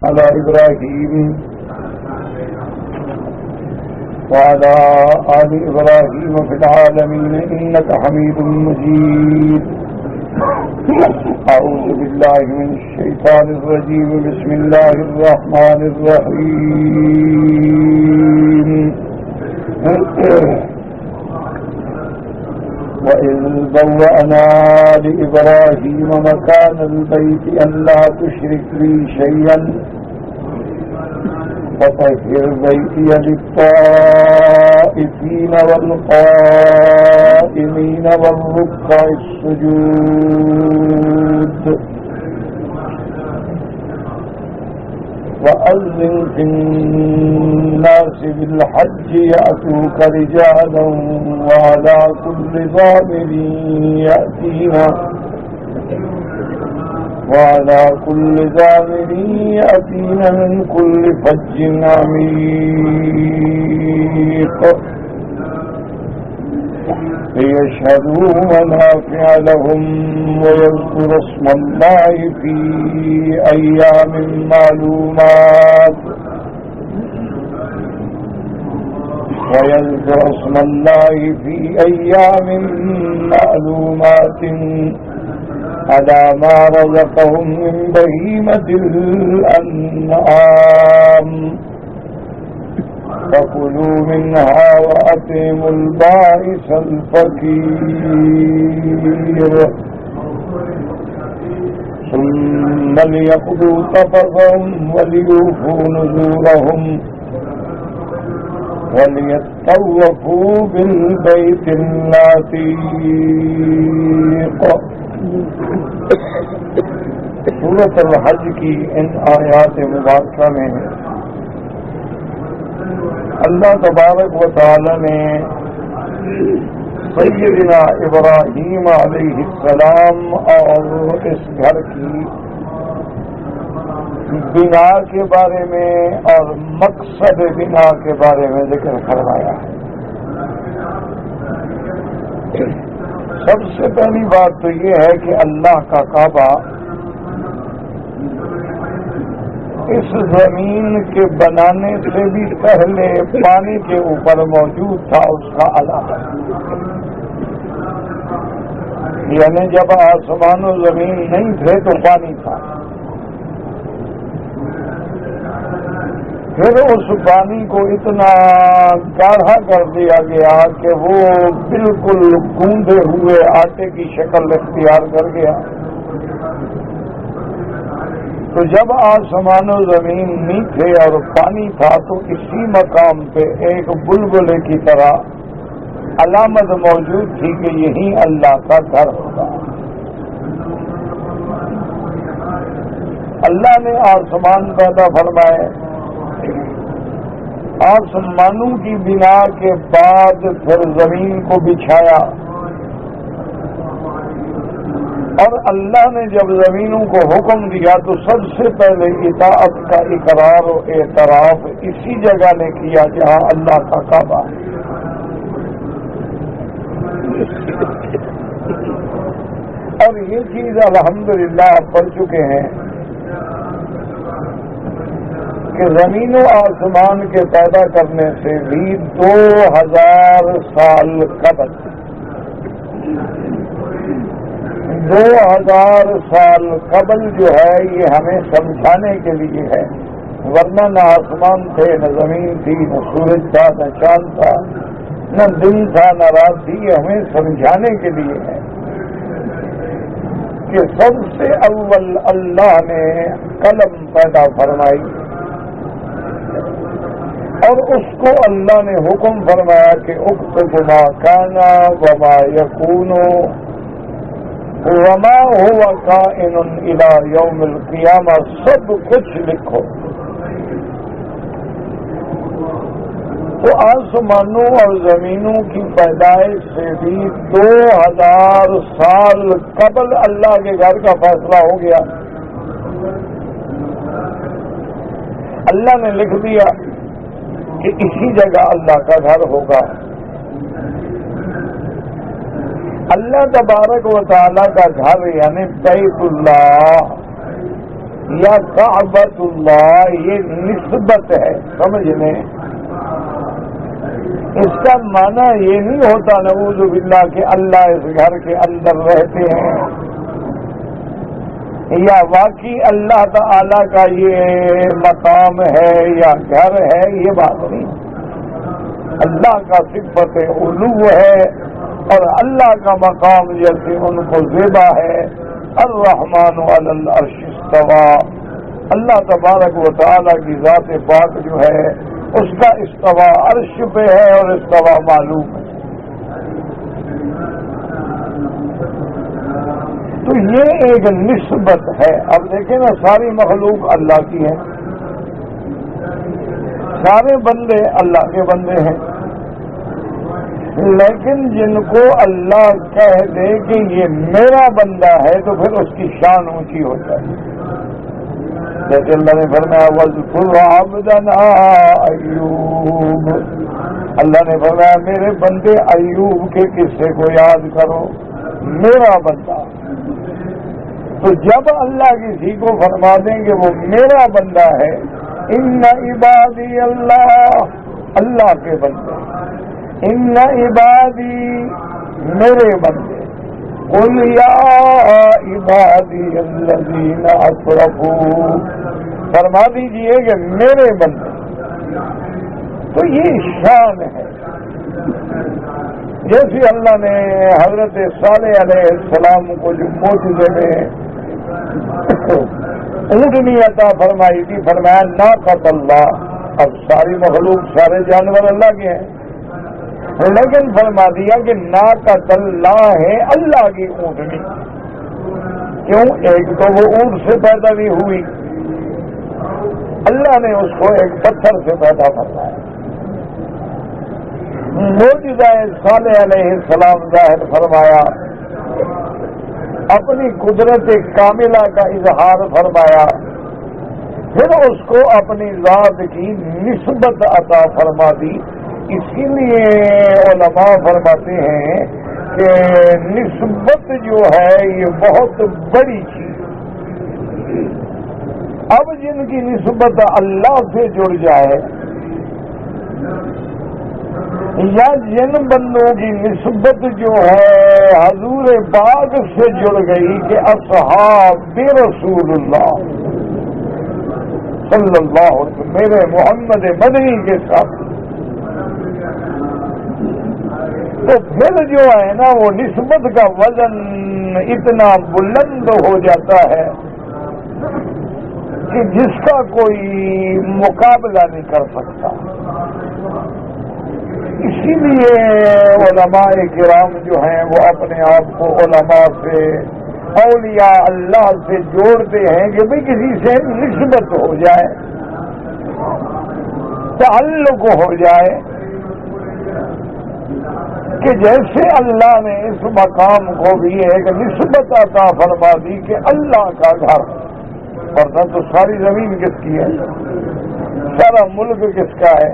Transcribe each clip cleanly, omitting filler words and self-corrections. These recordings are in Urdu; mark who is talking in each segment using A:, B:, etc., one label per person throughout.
A: على إبراهيم وعلى آل إبراهيم في العالمين إنك حميد مجيد. أعوذ بالله من الشيطان الرجيم. بسم الله الرحمن الرحيم. وإذ بوأنا لإبراهيم مكان البيت أن لا تشرك بي شيئا وطهر بيتي للطائفين والقائمين والركع السجود. وأذن في الناس بالحج يأتوك رجالا وعلى كل ضامر يأتين من كل فج عميق ليشهدوا منافع لهم ويذكروا اسم الله في أيام معلومات على ما رزقهم من بهيمة الأنعام فكلوا منها وأطعموا البائس الفقير ثم ليقضوا تفثهم وليوفوا نذورهم وليطوفوا بالبيت العتيق. سورۃ الحج کی ان آیات مبارکہ میں اللہ تبارک و تعالی نے سیدنا ابراہیم علیہ السلام اور اس گھر کی بنا کے بارے میں اور مقصد بنا کے بارے میں ذکر فرمایا ہے. سب سے پہلی بات تو یہ ہے کہ اللہ کا کعبہ اس زمین کے بنانے سے بھی پہلے پانی کے اوپر موجود تھا. اس کا علاقہ یعنی جب آسمان و زمین نہیں تھے تو پانی تھا. پھر اس پانی کو اتنا گاڑھا کر دیا گیا کہ وہ بالکل گوندے ہوئے آٹے کی شکل اختیار کر گیا. تو جب آسمان و زمین نہیں تھے اور پانی تھا تو اسی مقام پہ ایک بلبلے کی طرح علامت موجود تھی کہ یہی اللہ کا گھر ہوگا. اللہ نے آسمان پیدا فرمائے. آسمانوں کی بنا کے بعد پھر زمین کو بچھایا اور اللہ نے جب زمینوں کو حکم دیا تو سب سے پہلے اطاعت کا اقرار و اعتراف اسی جگہ نے کیا جہاں اللہ کا کعبہ ہے. اور یہ چیز الحمدللہ آپ پڑھ چکے ہیں کہ زمین و آسمان کے پیدا کرنے سے بھی 2000 سال قبل 2000 سال قبل جو ہے یہ ہمیں سمجھانے کے لیے ہے. ورنہ نہ آسمان تھے نہ زمین تھی نہ سورج تھا نہ چاند تھا نہ دن تھا نہ رات تھی. یہ ہمیں سمجھانے کے لیے ہے کہ سب سے اول اللہ نے قلم پیدا فرمائی اور اس کو اللہ نے حکم فرمایا کہ اکتب ما کانا وما یکون وما هو کائن الی یوم القیامہ. سب کچھ لکھو. تو آسمانوں اور زمینوں کی پیدائش سے بھی 2000 سال قبل اللہ کے گھر کا فیصلہ ہو گیا. اللہ نے لکھ دیا کہ اسی جگہ اللہ کا گھر ہوگا. اللہ تبارک و تعالیٰ کا گھر یعنی بیت اللہ یا کعبۃ اللہ، یہ نسبت ہے، سمجھ لیں۔ اس کا معنی یہ نہیں ہوتا نعوذ باللہ کہ اللہ اس گھر کے اندر رہتے ہیں، یا واقعی اللہ تعالی کا یہ مقام ہے یا گھر ہے، یہ بات نہیں۔ اللہ کا صفت علو ہے، اور اللہ کا مقام جیسے ان کو زیبا ہے۔ الرحمن علی العرش استوى، اللہ تبارک و تعالی کی ذات پاک جو ہے اس کا استوا عرش پہ ہے، اور استوا معلوم ہے۔ تو یہ ایک نسبت ہے۔ اب دیکھیں نا، ساری مخلوق اللہ کی ہے، سارے بندے اللہ کے بندے ہیں، لیکن جن کو اللہ کہہ دے کہ یہ میرا بندہ ہے تو پھر اس کی شان اونچی ہو جائے۔ جیسے اللہ نے فرمایا وَاذْكُرْ عَبْدَنَا ایوب، اللہ نے فرمایا میرے بندے ایوب کے قصے کو یاد کرو، میرا بندہ۔ تو جب اللہ کسی کو فرما دیں کہ وہ میرا بندہ ہے، ان عبادی اللہ کے بندے، ان عبادی میرے بندے، قل یا عبادی الذین اسرفوا، فرما دیجئے کہ میرے بندے۔ تو یہ شان ہے، جیسے اللہ نے حضرت صالح علیہ السلام کو جو معجزے میں اونٹنی عطا فرمائی تھی، فرمایا ناقۃ اللہ۔ اب ساری مخلوق، سارے جانور اللہ کے ہیں، لیکن فرما دیا کہ ناقۃ اللہ ہے اللہ کی اونٹنی۔ کیوں؟ ایک تو وہ اونٹ سے پیدا نہیں ہوئی، اللہ نے اس کو ایک پتھر سے پیدا فرمایا۔ معجزہ صالح علیہ السلام ظاہر فرمایا، اپنی قدرت کاملہ کا اظہار فرمایا، پھر اس کو اپنی ذات کی نسبت عطا فرما دی۔ اسی لیے علماء فرماتے ہیں کہ نسبت جو ہے یہ بہت بڑی چیز۔ اب جن کی نسبت اللہ سے جڑ جائے، یا جن بندوں کی نسبت جو ہے حضور پاک سے جڑ گئی کہ اصحاب رسول اللہ صلی اللہ علیہ وسلم، میرے محمد مدنی کے ساتھ، تو پھر جو ہے نا وہ نسبت کا وزن اتنا بلند ہو جاتا ہے کہ جس کا کوئی مقابلہ نہیں کر سکتا۔ اسی لیے علماء کرام جو ہیں وہ اپنے آپ کو علماء سے، اولیاء اللہ سے جوڑتے ہیں کہ بھئی کسی سے نسبت ہو جائے، تعلق ہو جائے، کہ جیسے اللہ نے اس مقام کو بھی ایک نسبت عطا فرما دی کہ اللہ کا گھر، ورنہ تو ساری زمین کس کی ہے، سارا ملک کس کا ہے،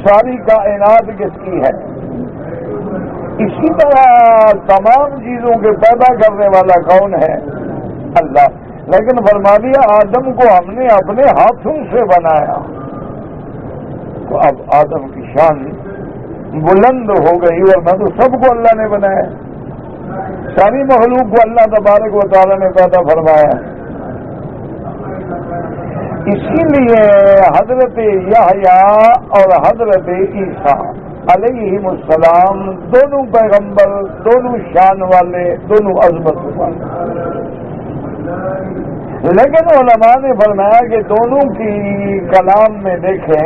A: ساری کائنات کس کی ہے۔ اسی طرح تمام چیزوں کے پیدا کرنے والا کون ہے؟ اللہ۔ لیکن فرما دیا آدم کو ہم نے اپنے ہاتھوں سے بنایا، تو اب آدم کی شان بلند ہو گئی، ورنہ تو سب کو اللہ نے بنایا، ساری مخلوق کو اللہ تبارک و تعالی نے پیدا فرمایا۔ اسی لیے حضرت یحییٰ اور حضرت عیسیٰ علیہم السلام دونوں پیغمبر، دونوں شان والے، دونوں عظمت والے، لیکن علماء نے فرمایا کہ دونوں کی کلام میں دیکھیں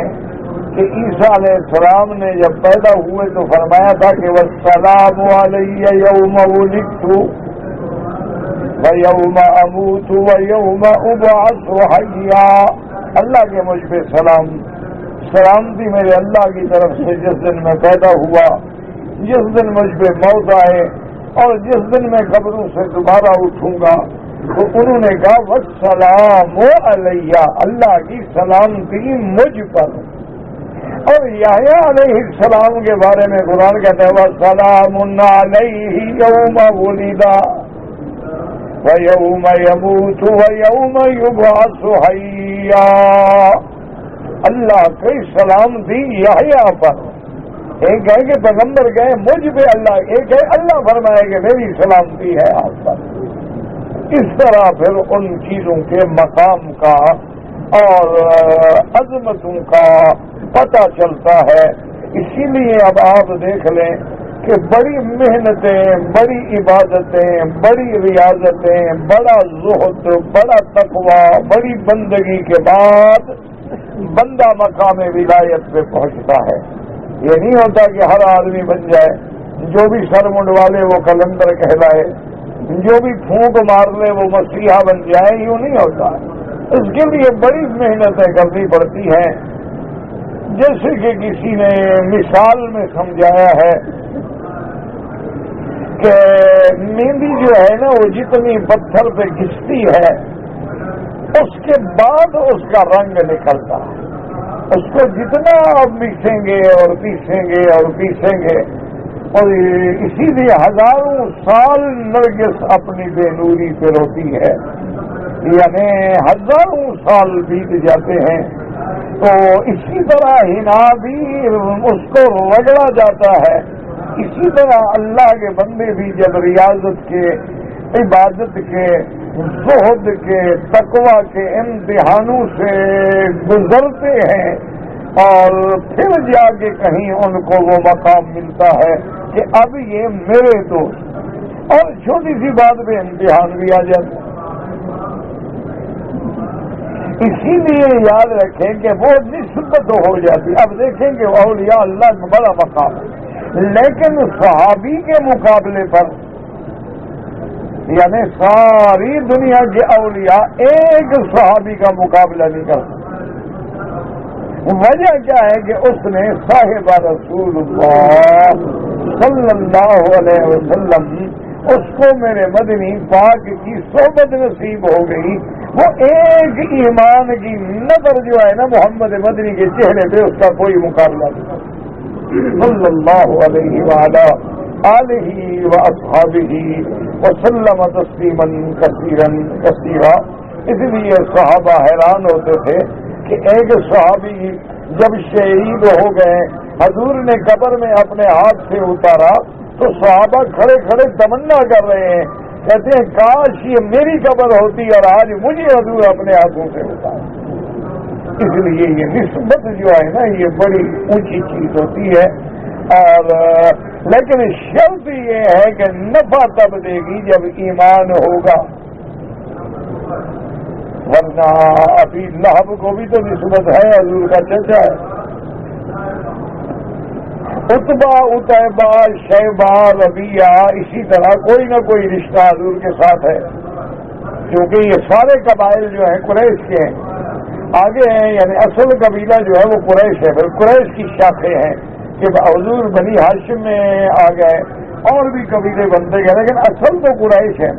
A: کہ عیسیٰ علیہ السلام نے جب پیدا ہوئے تو فرمایا تھا کہ والسلام علی یوم ولدت وَيَوْمَ أَمُوتُ وَيَوْمَ أُبْعَثُ حَيًّا، اللہ کے مجھ پہ سلامتی میرے اللہ کی طرف سے جس دن میں پیدا ہوا، جس دن مجھ پہ موت آئے، اور جس دن میں قبروں سے دوبارہ اٹھوں گا۔ تو انہوں نے کہا وَالسَّلَامُ عَلَيَّ، اللہ کی سلامتی مجھ پر۔ اور یحییٰ علیہ السلام کے بارے میں قرآن کہتا ہے وَالسَّلَامُ عَلَيْهِ يَوْمَ وُلِدَ، وَيَوْمَ يَمُوتُ وَيَوْمَ يُبْعَثُ حَيًّا. اللہ کی سلامتی یحییٰ پر. ایک ہے کہ پیغمبر گئے مجھ پہ اللہ، ایک ہے اللہ فرمائے کہ میری سلامتی ہے آپ پر. اس طرح پھر ان چیزوں کے مقام کا اور عظمتوں کا پتہ چلتا ہے. اسی لیے اب آپ دیکھ لیں کہ بڑی محنتیں، بڑی عبادتیں، بڑی ریاضتیں، بڑا زہد، بڑا تقوی، بڑی بندگی کے بعد بندہ مقام ولایت پہ پہنچتا ہے. یہ نہیں ہوتا کہ ہر آدمی بن جائے، جو بھی سر منڈوا لے وہ کلندر کہلائے، جو بھی پھونک مار لے وہ مسیحا بن جائے. یوں نہیں ہوتا. اس کے لیے بڑی محنتیں کرنی پڑتی ہیں. جیسے کہ کسی نے مثال میں سمجھایا ہے کہ مہندی جو ہے نا وہ جتنی پتھر پہ گھستی ہے اس کے بعد اس کا رنگ نکلتا ہے. اس کو جتنا آپ مکسیں گے اور پیسیں گے اور پیسیں گے، اور اسی لیے ہزاروں سال نرگس اپنی بے نوری پہ روتی ہے، یعنی ہزاروں سال بیت جاتے ہیں. تو اسی طرح ہنا بھی اس کو رگڑا جاتا ہے. اسی طرح اللہ کے بندے بھی جب ریاضت کے، عبادت کے، زہد کے، تقوی کے امتحانوں سے گزرتے ہیں اور پھر جا کے کہیں ان کو وہ مقام ملتا ہے کہ اب یہ میرے دوست. اور چھوٹی سی بات پہ امتحان بھی آ جاتا ہے. اسی لیے یاد رکھیں کہ وہ نسبت ہو جاتی. اب دیکھیں کہ اولیاء اللہ کا بڑا مقام ہے، لیکن صحابی کے مقابلے پر یعنی ساری دنیا کے اولیاء ایک صحابی کا مقابلہ نہیں کر سکتے. وجہ کیا ہے کہ اس نے صاحب رسول اللہ صلی اللہ علیہ وسلم، اس کو میرے مدنی پاک کی صحبت نصیب ہو گئی. وہ ایک ایمان کی نظر جو ہے نا محمد مدنی کے چہرے پہ، اس کا کوئی مقابلہ نہیں. صلی اللہ علیہ وآلہ آلہ واصحابہ وسلم تسلیما کثیرا کثیرا. اس لیے صحابہ حیران ہوتے تھے کہ ایک صحابی جب شہید ہو گئے، حضور نے قبر میں اپنے ہاتھ سے اتارا تو صحابہ کھڑے کھڑے تمنا کر رہے ہیں، کہتے ہیں کاش یہ میری قبر ہوتی اور آج مجھے حضور اپنے ہاتھوں سے اتارا. اس لیے یہ نسبت جو ہے نا یہ بڑی اونچی چیز ہوتی ہے. اور لیکن شرط یہ ہے کہ نفع تب دے گی جب ایمان ہوگا، ورنہ ابھی لہب کو بھی تو نسبت ہے، حضور کا چچا ہے. اتبا، اتیبا، شیبا، ربیہ، اسی طرح کوئی نہ کوئی رشتہ حضور کے ساتھ ہے، کیونکہ یہ سارے قبائل جو ہیں قریش کے ہیں، آگے ہیں. یعنی اصل قبیلہ جو ہے وہ قریش ہے، پھر قریش کی شاخیں ہیں کہ حضور بنی ہاشم میں آ گئے، اور بھی قبیلے بنتے گئے، لیکن اصل تو قریش ہے.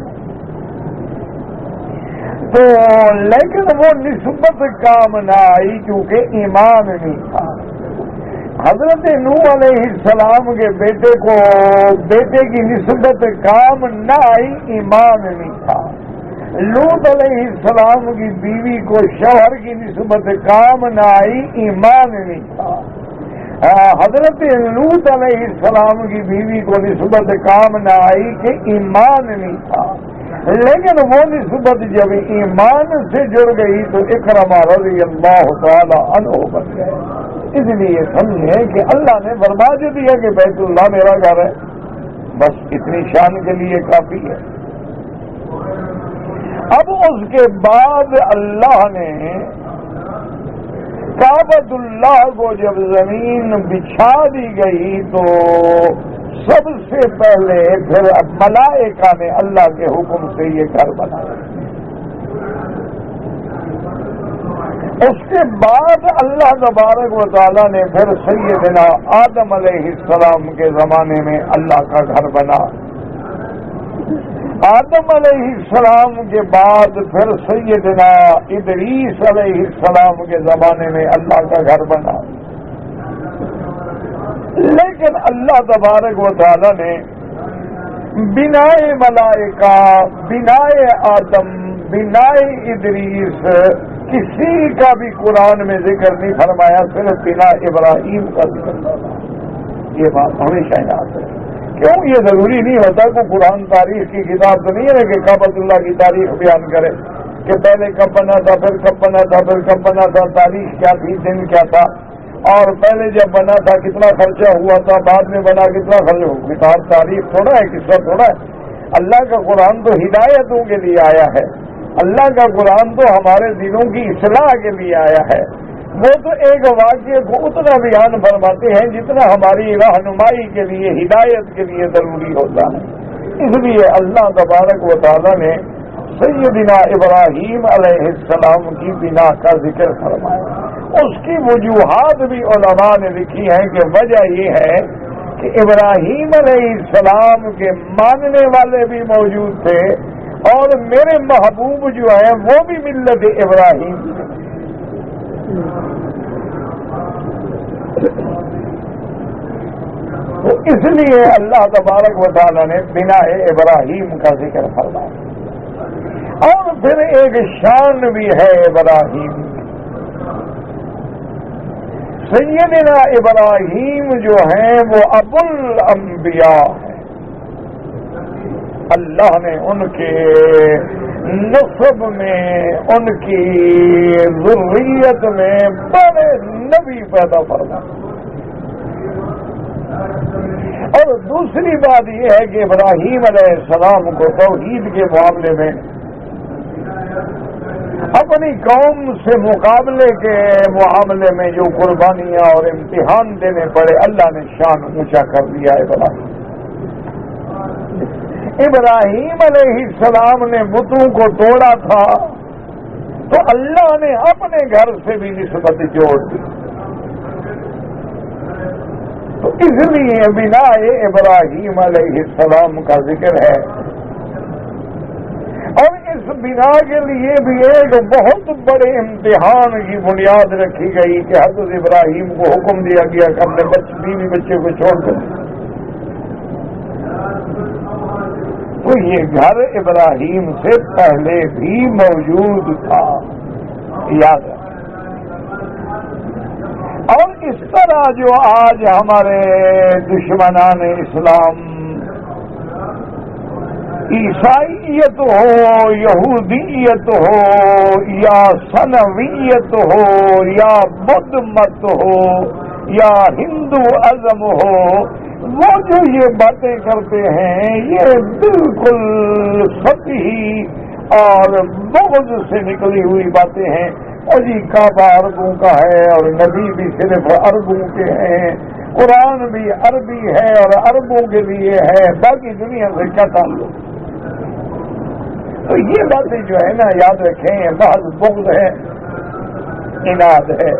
A: تو لیکن وہ نسبت کام نہ آئی کیونکہ ایمان نہیں تھا. حضرت نوح علیہ السلام کے بیٹے کی نسبت کام نہ آئی، ایمان نہیں تھا. لوط علیہ السلام کی بیوی کو شوہر کی نسبت کام نہ آئی، ایمان نہیں تھا. حضرت لوط علیہ السلام کی بیوی کو نسبت کام نہ آئی کہ ایمان نہیں تھا. لیکن وہ نسبت جب ایمان سے جڑ گئی تو اکرمہ رضی اللہ تعالی عنہ بن گئے. اس لیے سمجھیں کہ اللہ نے فرما جو دیا کہ بیت اللہ میرا گھر ہے، بس اتنی شان کے لیے کافی ہے. اب اس کے بعد اللہ نے کعبۃ اللہ کو جب زمین بچھا دی گئی تو سب سے پہلے پھر ملائکہ نے اللہ کے حکم سے یہ گھر بنایا. اس کے بعد اللہ تبارک و تعالیٰ نے پھر سیدنا آدم علیہ السلام کے زمانے میں اللہ کا گھر بنا. آدم علیہ السلام کے بعد پھر سیدنا ادریس علیہ السلام کے زمانے میں اللہ کا گھر بنا. لیکن اللہ تبارک و تعالیٰ نے بنائے ملائکہ، بنائے آدم، بنائے ادریس، کسی کا بھی قرآن میں ذکر نہیں فرمایا، صرف بنا ابراہیم کا ذکر فرمایا۔ یہ بات ہمیشہ یاد ہے۔ کیوں؟ یہ ضروری نہیں ہوتا کہ قرآن تاریخ کی کتاب تو نہیں ہے کہ کعبۃ اللہ کی تاریخ بیان کرے کہ پہلے کب بنا تھا، پھر کب بنا تھا، پھر کب بنا تھا، تاریخ کیا تھی، دن کیا تھا، اور پہلے جب بنا تھا کتنا خرچہ ہوا تھا، بعد میں بنا کتنا خرچہ ہوا۔ کتاب تاریخ تھوڑا ہے، قصہ تھوڑا ہے۔ اللہ کا قرآن تو ہدایتوں کے لیے آیا ہے، اللہ کا قرآن تو ہمارے دلوں کی اصلاح کے لیے آیا ہے۔ وہ تو ایک واقعے کو اتنا بیان فرماتے ہیں جتنا ہماری رہنمائی کے لیے، ہدایت کے لیے ضروری ہوتا ہے۔ اس لیے اللہ تبارک و تعالیٰ نے سیدنا ابراہیم علیہ السلام کی بنا کا ذکر فرمایا۔ اس کی وجوہات بھی علماء نے لکھی ہیں کہ وجہ یہ ہے کہ ابراہیم علیہ السلام کے ماننے والے بھی موجود تھے، اور میرے محبوب جو ہیں وہ بھی ملت ابراہیم تھے۔ تو اس لیے اللہ تبارک و تعالیٰ نے بنا ابراہیم کا ذکر فرمایا۔ اور پھر ایک شان بھی ہے ابراہیم، سیدنا ابراہیم جو ہیں وہ ابو الانبیاء ہیں۔ اللہ نے ان کے نسب میں، ان کی ذریت میں بڑے نبی پیدا فرمائے۔ اور دوسری بات یہ ہے کہ ابراہیم علیہ السلام کو توحید کے معاملے میں اپنی قوم سے مقابلے کے معاملے میں جو قربانیاں اور امتحان دینے پڑے، اللہ نے شان اونچا کر دیا ابراہیم علیہ السلام نے بتوں کو توڑا تھا تو اللہ نے اپنے گھر سے بھی نسبت جوڑ دی۔ تو اس لیے بنا ابراہیم علیہ السلام کا ذکر ہے، اور اس بنا کے لیے بھی ایک بہت بڑے امتحان کی بنیاد رکھی گئی کہ حضرت ابراہیم کو حکم دیا گیا کہ اپنے بیوی بچے کو چھوڑ کر، تو یہ گھر ابراہیم سے پہلے بھی موجود تھا، یاد ہے۔ اور اس طرح جو آج ہمارے دشمنان اسلام، عیسائیت ہو، یہودیت ہو، یا سنویت ہو، یا بدھ مت ہو، یا ہندو ازم ہو، وہ جو یہ باتیں کرتے ہیں یہ بالکل سطحی اور بغض سے نکلی ہوئی باتیں ہیں۔ اور جی کعبہ عربوں کا ہے اور نبی بھی صرف عربوں کے ہیں، قرآن بھی عربی ہے اور عربوں کے لیے ہے، باقی دنیا سے کیا تعلق؟ تو یہ باتیں جو ہے نا یاد رکھیں، بہت بغض ہے، عناد ہے،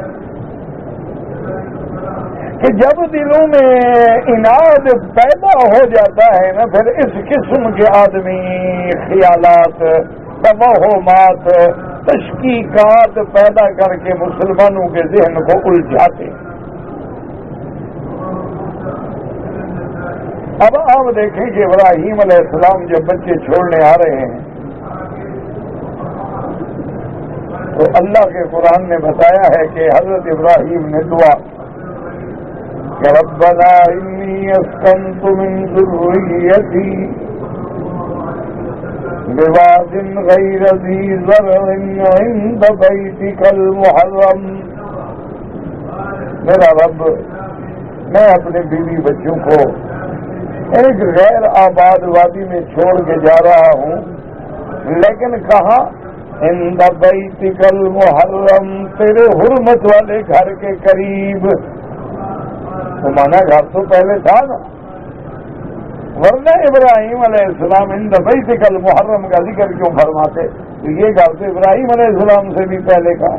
A: کہ جب دلوں میں عناد پیدا ہو جاتا ہے نا، پھر اس قسم کے آدمی خیالات، توہمات، تشکیکات پیدا کر کے مسلمانوں کے ذہن کو الجھاتے۔ اب آپ دیکھیں کہ ابراہیم علیہ السلام جب بچے چھوڑنے آ رہے ہیں تو اللہ کے قرآن نے بتایا ہے کہ حضرت ابراہیم نے دعا کہ ربنا انی اسکنت من ذریتی بواد غیر ذی زرع عند بیتک المحرم، میرا رب میں اپنے بیوی بچوں کو ایک غیر آباد وادی میں چھوڑ کے جا رہا ہوں، لیکن کہاں؟ عند بیتک المحرم، تیرے حرمت والے گھر کے قریب۔ تو مانا گھر تو پہلے تھا نا، ورنہ ابراہیم علیہ السلام عند بیتک المحرم کا ذکر کیوں فرماتے؟ تو یہ گھر تو ابراہیم علیہ السلام سے بھی پہلے کا۔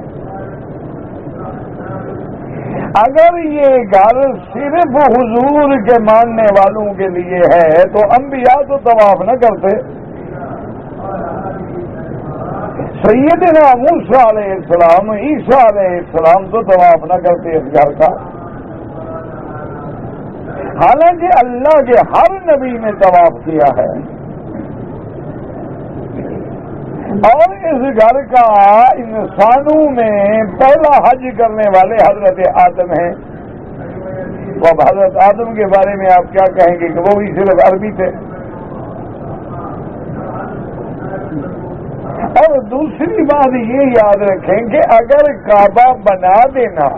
A: اگر یہ گھر صرف حضور کے ماننے والوں کے لیے ہے تو انبیاء تو طواف نہ کرتے، سیدنا موسیٰ علیہ السلام، عیسیٰ علیہ السلام تو طواف نہ کرتے اس گھر کا۔ حالانکہ اللہ کے ہر نبی نے طواف کیا ہے، اور اس گھر کا انسانوں میں پہلا حج کرنے والے حضرت آدم ہیں۔ اب حضرت آدم کے بارے میں آپ کیا کہیں گے کہ وہ بھی صرف عربی تھے؟ اور دوسری بات یہ یاد رکھیں کہ اگر کعبہ بنا دینا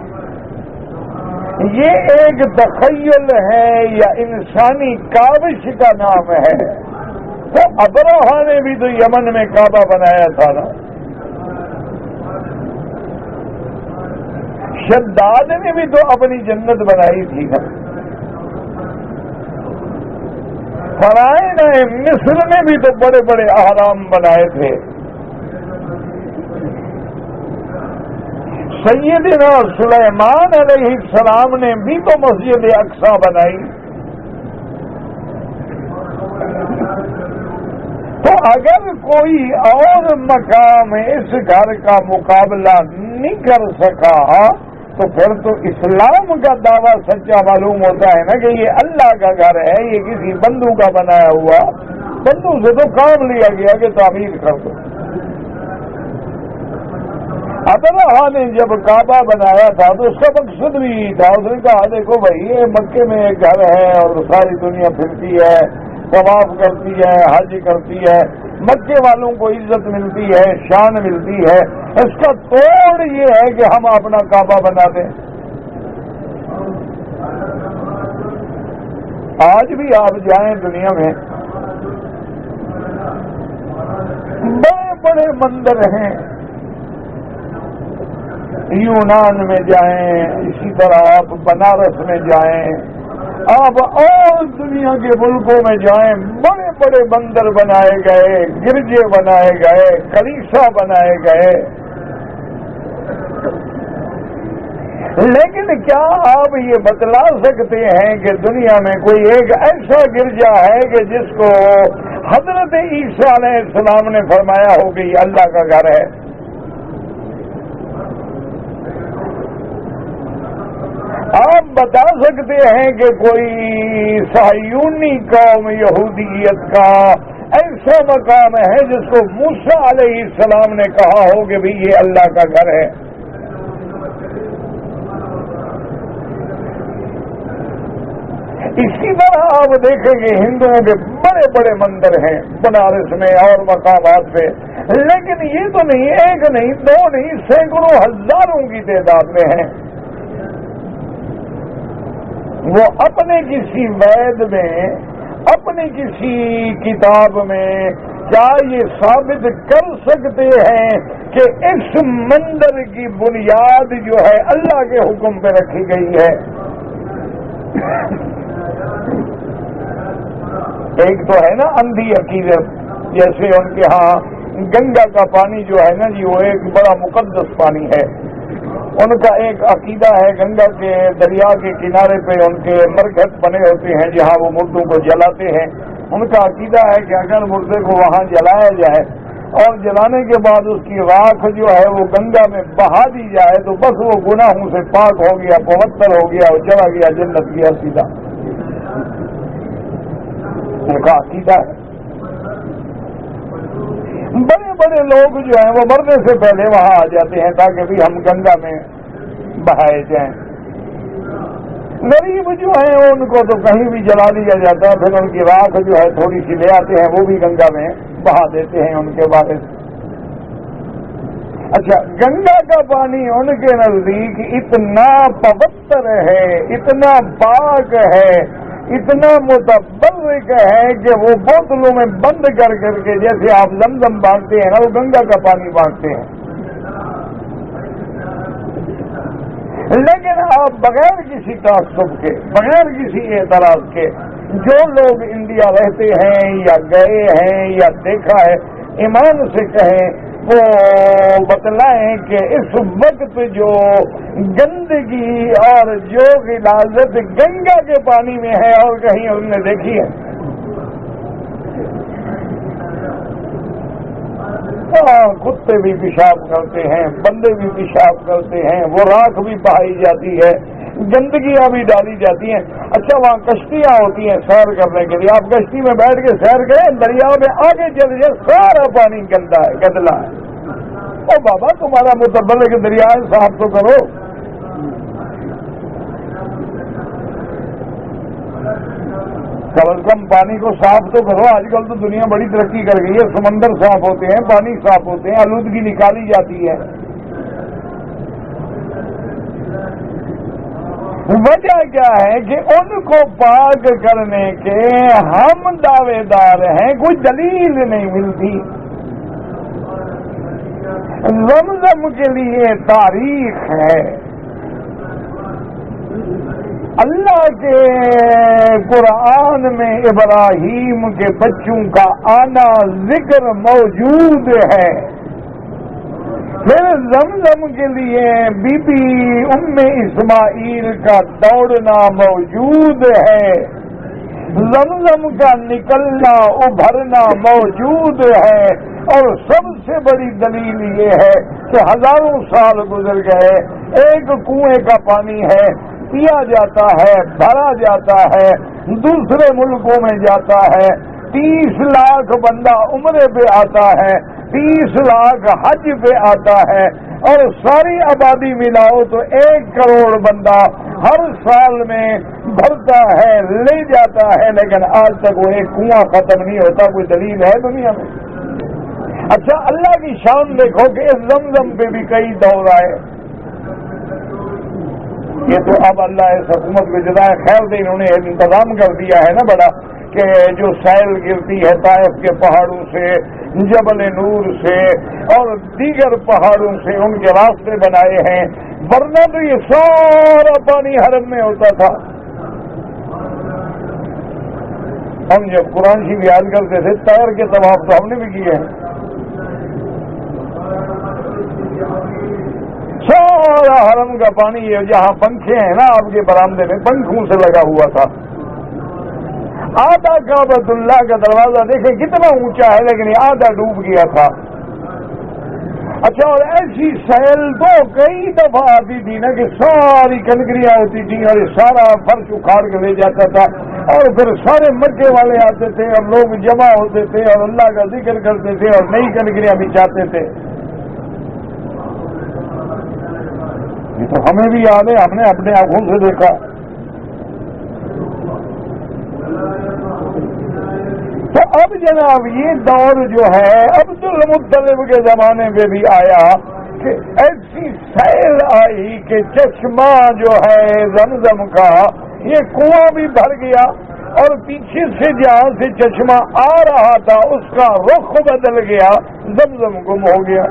A: یہ ایک تخیل ہے یا انسانی کاوش کا نام ہے، تو ابرہا نے بھی تو یمن میں کعبہ بنایا تھا نا، شداد نے بھی تو اپنی جنت بنائی تھی نا، فرعون مصر نے بھی تو بڑے بڑے احرام بنائے تھے، سیدنا سلیمان علیہ السلام نے بھی تو مسجد اقصی بنائی۔ تو اگر کوئی اور مقام اس گھر کا مقابلہ نہیں کر سکا تو پھر تو اسلام کا دعویٰ سچا معلوم ہوتا ہے نا کہ یہ اللہ کا گھر ہے، یہ کسی بندو کا بنایا ہوا، بندو سے تو کام لیا گیا کہ تعمیر کر دو۔ ابرہا نے جب کعبہ بنایا تھا تو اس کا مقصد بھی تھا، اس نے کہا دیکھو بھائی یہ مکے میں ایک گھر ہے اور ساری دنیا پھرتی ہے، طواف کرتی ہے، حج کرتی ہے، مکے والوں کو عزت ملتی ہے، شان ملتی ہے، اس کا توڑ یہ ہے کہ ہم اپنا کعبہ بنا دیں۔ آج بھی آپ جائیں دنیا میں بڑے بڑے مندر ہیں، یونان میں جائیں، اسی طرح آپ بنارس میں جائیں، آپ اور دنیا کے ملکوں میں جائیں، بڑے بڑے مندر بنائے گئے، گرجے بنائے گئے، کلیسا بنائے گئے، لیکن کیا آپ یہ بتلا سکتے ہیں کہ دنیا میں کوئی ایک ایسا گرجا ہے کہ جس کو حضرت عیسیٰ علیہ السلام نے فرمایا ہو کہ یہ اللہ کا گھر ہے؟ آپ بتا سکتے ہیں کہ کوئی صہیونی قوم یہودیت کا ایسا مقام ہے جس کو موسیٰ علیہ السلام نے کہا ہو کہ بھی یہ اللہ کا گھر ہے؟ اسی طرح آپ دیکھیں گے ہندوؤں کے بڑے بڑے مندر ہیں بنارس میں اور مقامات پہ، لیکن یہ تو نہیں، ایک نہیں، دو نہیں، سینکڑوں ہزاروں کی تعداد میں ہیں۔ وہ اپنے کسی وید میں، اپنی کسی کتاب میں کیا یہ ثابت کر سکتے ہیں کہ اس مندر کی بنیاد جو ہے اللہ کے حکم پہ رکھی گئی ہے؟ ایک تو ہے نا اندھی عقیدت، جیسے ان کے ہاں گنگا کا پانی جو ہے نا جی وہ ایک بڑا مقدس پانی ہے، ان کا ایک عقیدہ ہے گنگا کے دریا کے کنارے پہ ان کے مرکز بنے ہوتے ہیں جہاں وہ مردوں کو جلاتے ہیں، ان کا عقیدہ ہے کہ اگر مردے کو وہاں جلایا جائے اور جلانے کے بعد اس کی راکھ جو ہے وہ گنگا میں بہا دی جائے تو بس وہ گناہوں سے پاک ہو گیا، پوتر ہو گیا، وہ چلا گیا جنت گیا سیدھا، ان کا عقیدہ ہے۔ بڑے بڑے لوگ جو ہیں وہ مرنے سے پہلے وہاں آ جاتے ہیں تاکہ بھی ہم گنگا میں بہائے جائیں، غریب جو ہیں ان کو تو کہیں بھی جلا دیا جاتا ہے، پھر ان کی راکھ جو ہے تھوڑی سی لے آتے ہیں وہ بھی گنگا میں بہا دیتے ہیں ان کے وارث۔ اچھا، گنگا کا پانی ان کے نزدیک اتنا پوتر ہے، اتنا پاک ہے، اتنا متبرک ہے کہ وہ بوتلوں میں بند کر کر کے جیسے آپ زمزم بانٹتے ہیں نا وہ گنگا کا پانی بانٹتے ہیں، لیکن آپ بغیر کسی تعصب کے، بغیر کسی اعتراض کے، جو لوگ انڈیا رہتے ہیں یا گئے ہیں یا دیکھا ہے، ایمان سے کہیں وہ بتلائیں کہ اس وقت جو گندگی اور جو غلاظت گنگا کے پانی میں ہے اور کہیں ہم نے دیکھی ہے؟ کتے بھی پیشاب کرتے ہیں، بندے بھی پیشاب کرتے ہیں، وہ راکھ بھی بہائی جاتی ہے، گندگیاں بھی ڈالی جاتی ہیں. اچھا وہاں کشتیاں ہوتی ہیں سیر کرنے کے لیے, آپ کشتی میں بیٹھ کے سیر کریں, دریا میں آگے چل جائے سارا پانی گندا ہے, گدلا ہے. او بابا تمہارا متبلغ دریا صاف تو کرو. کم از کم پانی کو صاف تو کرو. آج کل تو دنیا بڑی ترقی کر گئی ہے, سمندر صاف ہوتے ہیں, پانی صاف ہوتے ہیں, آلودگی نکالی جاتی ہے. وجہ کیا ہے کہ ان کو پاک کرنے کے ہم دعوے دار ہیں, کوئی دلیل نہیں ملتی. زمزم کے لیے تاریخ ہے. اللہ کے قرآن میں ابراہیم کے بچوں کا آنا ذکر موجود ہے. پھر زمزم کے لیے بی بی ام اسماعیل کا دوڑنا موجود ہے. زمزم کا نکلنا ابھرنا موجود ہے. اور سب سے بڑی دلیل یہ ہے کہ ہزاروں سال گزر گئے, ایک کنویں کا پانی ہے, پیا جاتا ہے, بھرا جاتا ہے, دوسرے ملکوں میں جاتا ہے, 30 لاکھ بندہ عمرے پہ آتا ہے, 30 لاکھ حج پہ آتا ہے, اور ساری آبادی ملاؤ تو 1 کروڑ بندہ ہر سال میں بھرتا ہے, لے جاتا ہے, لیکن آج تک وہ ایک کنواں ختم نہیں ہوتا. کوئی دلیل ہے دنیا میں؟ اچھا اللہ کی شان دیکھو کہ اس زمزم پہ بھی کئی دور آئے. یہ تو اب اللہ اس حکومت کو جزائے خیر دے, انہوں نے انتظام کر دیا ہے نا بڑا, کہ جو سیل گرتی ہے طائف کے پہاڑوں سے, جبل نور سے اور دیگر پہاڑوں سے, ان کے راستے بنائے ہیں. ورنہ تو یہ سارا پانی حرم میں ہوتا تھا. ہم جب قرآن شریف یاد کرتے تھے طائر کے طواف تو ہم نے بھی کیے ہیں. سارا حرم کا پانی جہاں پنکھے ہیں نا آپ کے برآمدے میں, پنکھوں سے لگا ہوا تھا. آدھا کعبۃ اللہ کا دروازہ دیکھیں کتنا اونچا ہے, لیکن یہ آدھا ڈوب گیا تھا. اچھا اور ایسی سیل تو کئی دفعہ آتی تھی نا کہ ساری کنکریاں ہوتی تھیں اور سارا فرش اکھاڑ کے لے جاتا تھا, اور پھر سارے مکے والے آتے تھے اور لوگ جمع ہوتے تھے اور اللہ کا ذکر کرتے تھے اور نئی کنکریاں بچھاتے تھے. یہ تو ہمیں بھی یاد ہے, ہم نے اپنے آنکھوں سے دیکھا. تو اب جناب یہ دور جو ہے عبد المطلب کے زمانے میں بھی آیا کہ ایسی سیل آئی کہ چشمہ جو ہے زمزم کا, یہ کنواں بھی بھر گیا, اور پیچھے سے جہاں سے چشمہ آ رہا تھا اس کا رخ بدل گیا, زمزم گم ہو گیا.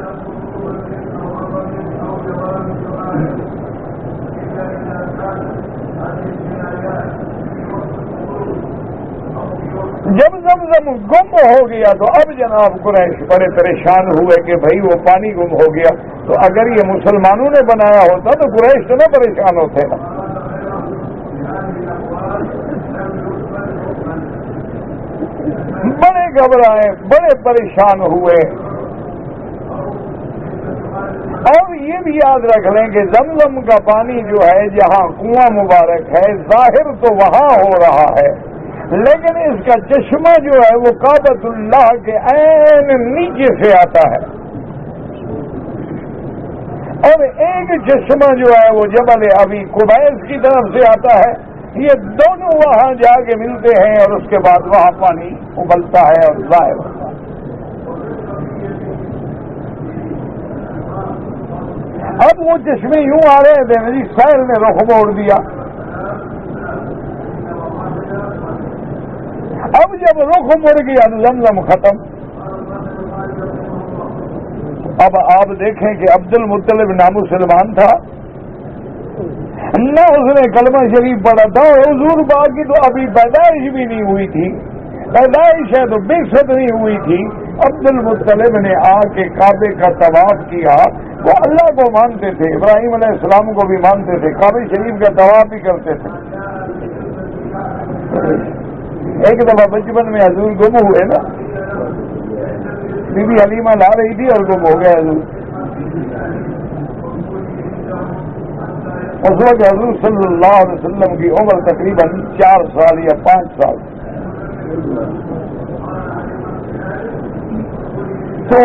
A: جب زمزم گم ہو گیا تو اب جناب قریش بڑے پریشان ہوئے کہ بھائی وہ پانی گم ہو گیا, تو اگر یہ مسلمانوں نے بنایا ہوتا تو قریش تو نہ پریشان ہوتے نا. بڑے گھبرائے, بڑے پریشان ہوئے. اور یہ بھی یاد رکھ لیں کہ زمزم کا پانی جو ہے جہاں کنواں مبارک ہے ظاہر تو وہاں ہو رہا ہے, لیکن اس کا چشمہ جو ہے وہ کعبۃ اللہ کے عین نیچے سے آتا ہے, اور ایک چشمہ جو ہے وہ جبل ابی قبیس کی طرف سے آتا ہے. یہ دونوں وہاں جا کے ملتے ہیں اور اس کے بعد وہاں پانی ابلتا ہے اور ظاہر ہوتا ہے. اب وہ چشمے یوں آ رہے تھے, میری سیل نے رخ موڑ دیا. اب جب رخ مڑ گیا تو زمزم ختم. اب آپ دیکھیں کہ عبد المطلب نامسلمان تھا, نہ اس نے کلمہ شریف پڑھا تھا, اور حضور پاک کی تو ابھی پیدائش بھی نہیں ہوئی تھی, پیدائش ہے تو بعثت نہیں ہوئی تھی. عبد المطلب نے آ کے کعبے کا طواف کیا. وہ اللہ کو مانتے تھے, ابراہیم علیہ السلام کو بھی مانتے تھے, کعبے شریف کا طواف بھی کرتے تھے. ایک دفعہ بچپن میں حضور گم ہوئے نا, بی بی حلیمہ لا رہی تھی اور گم ہو گیا حضور. اس وقت حضور صلی اللہ علیہ وسلم کی عمر تقریباً 4 سال یا 5 سال. تو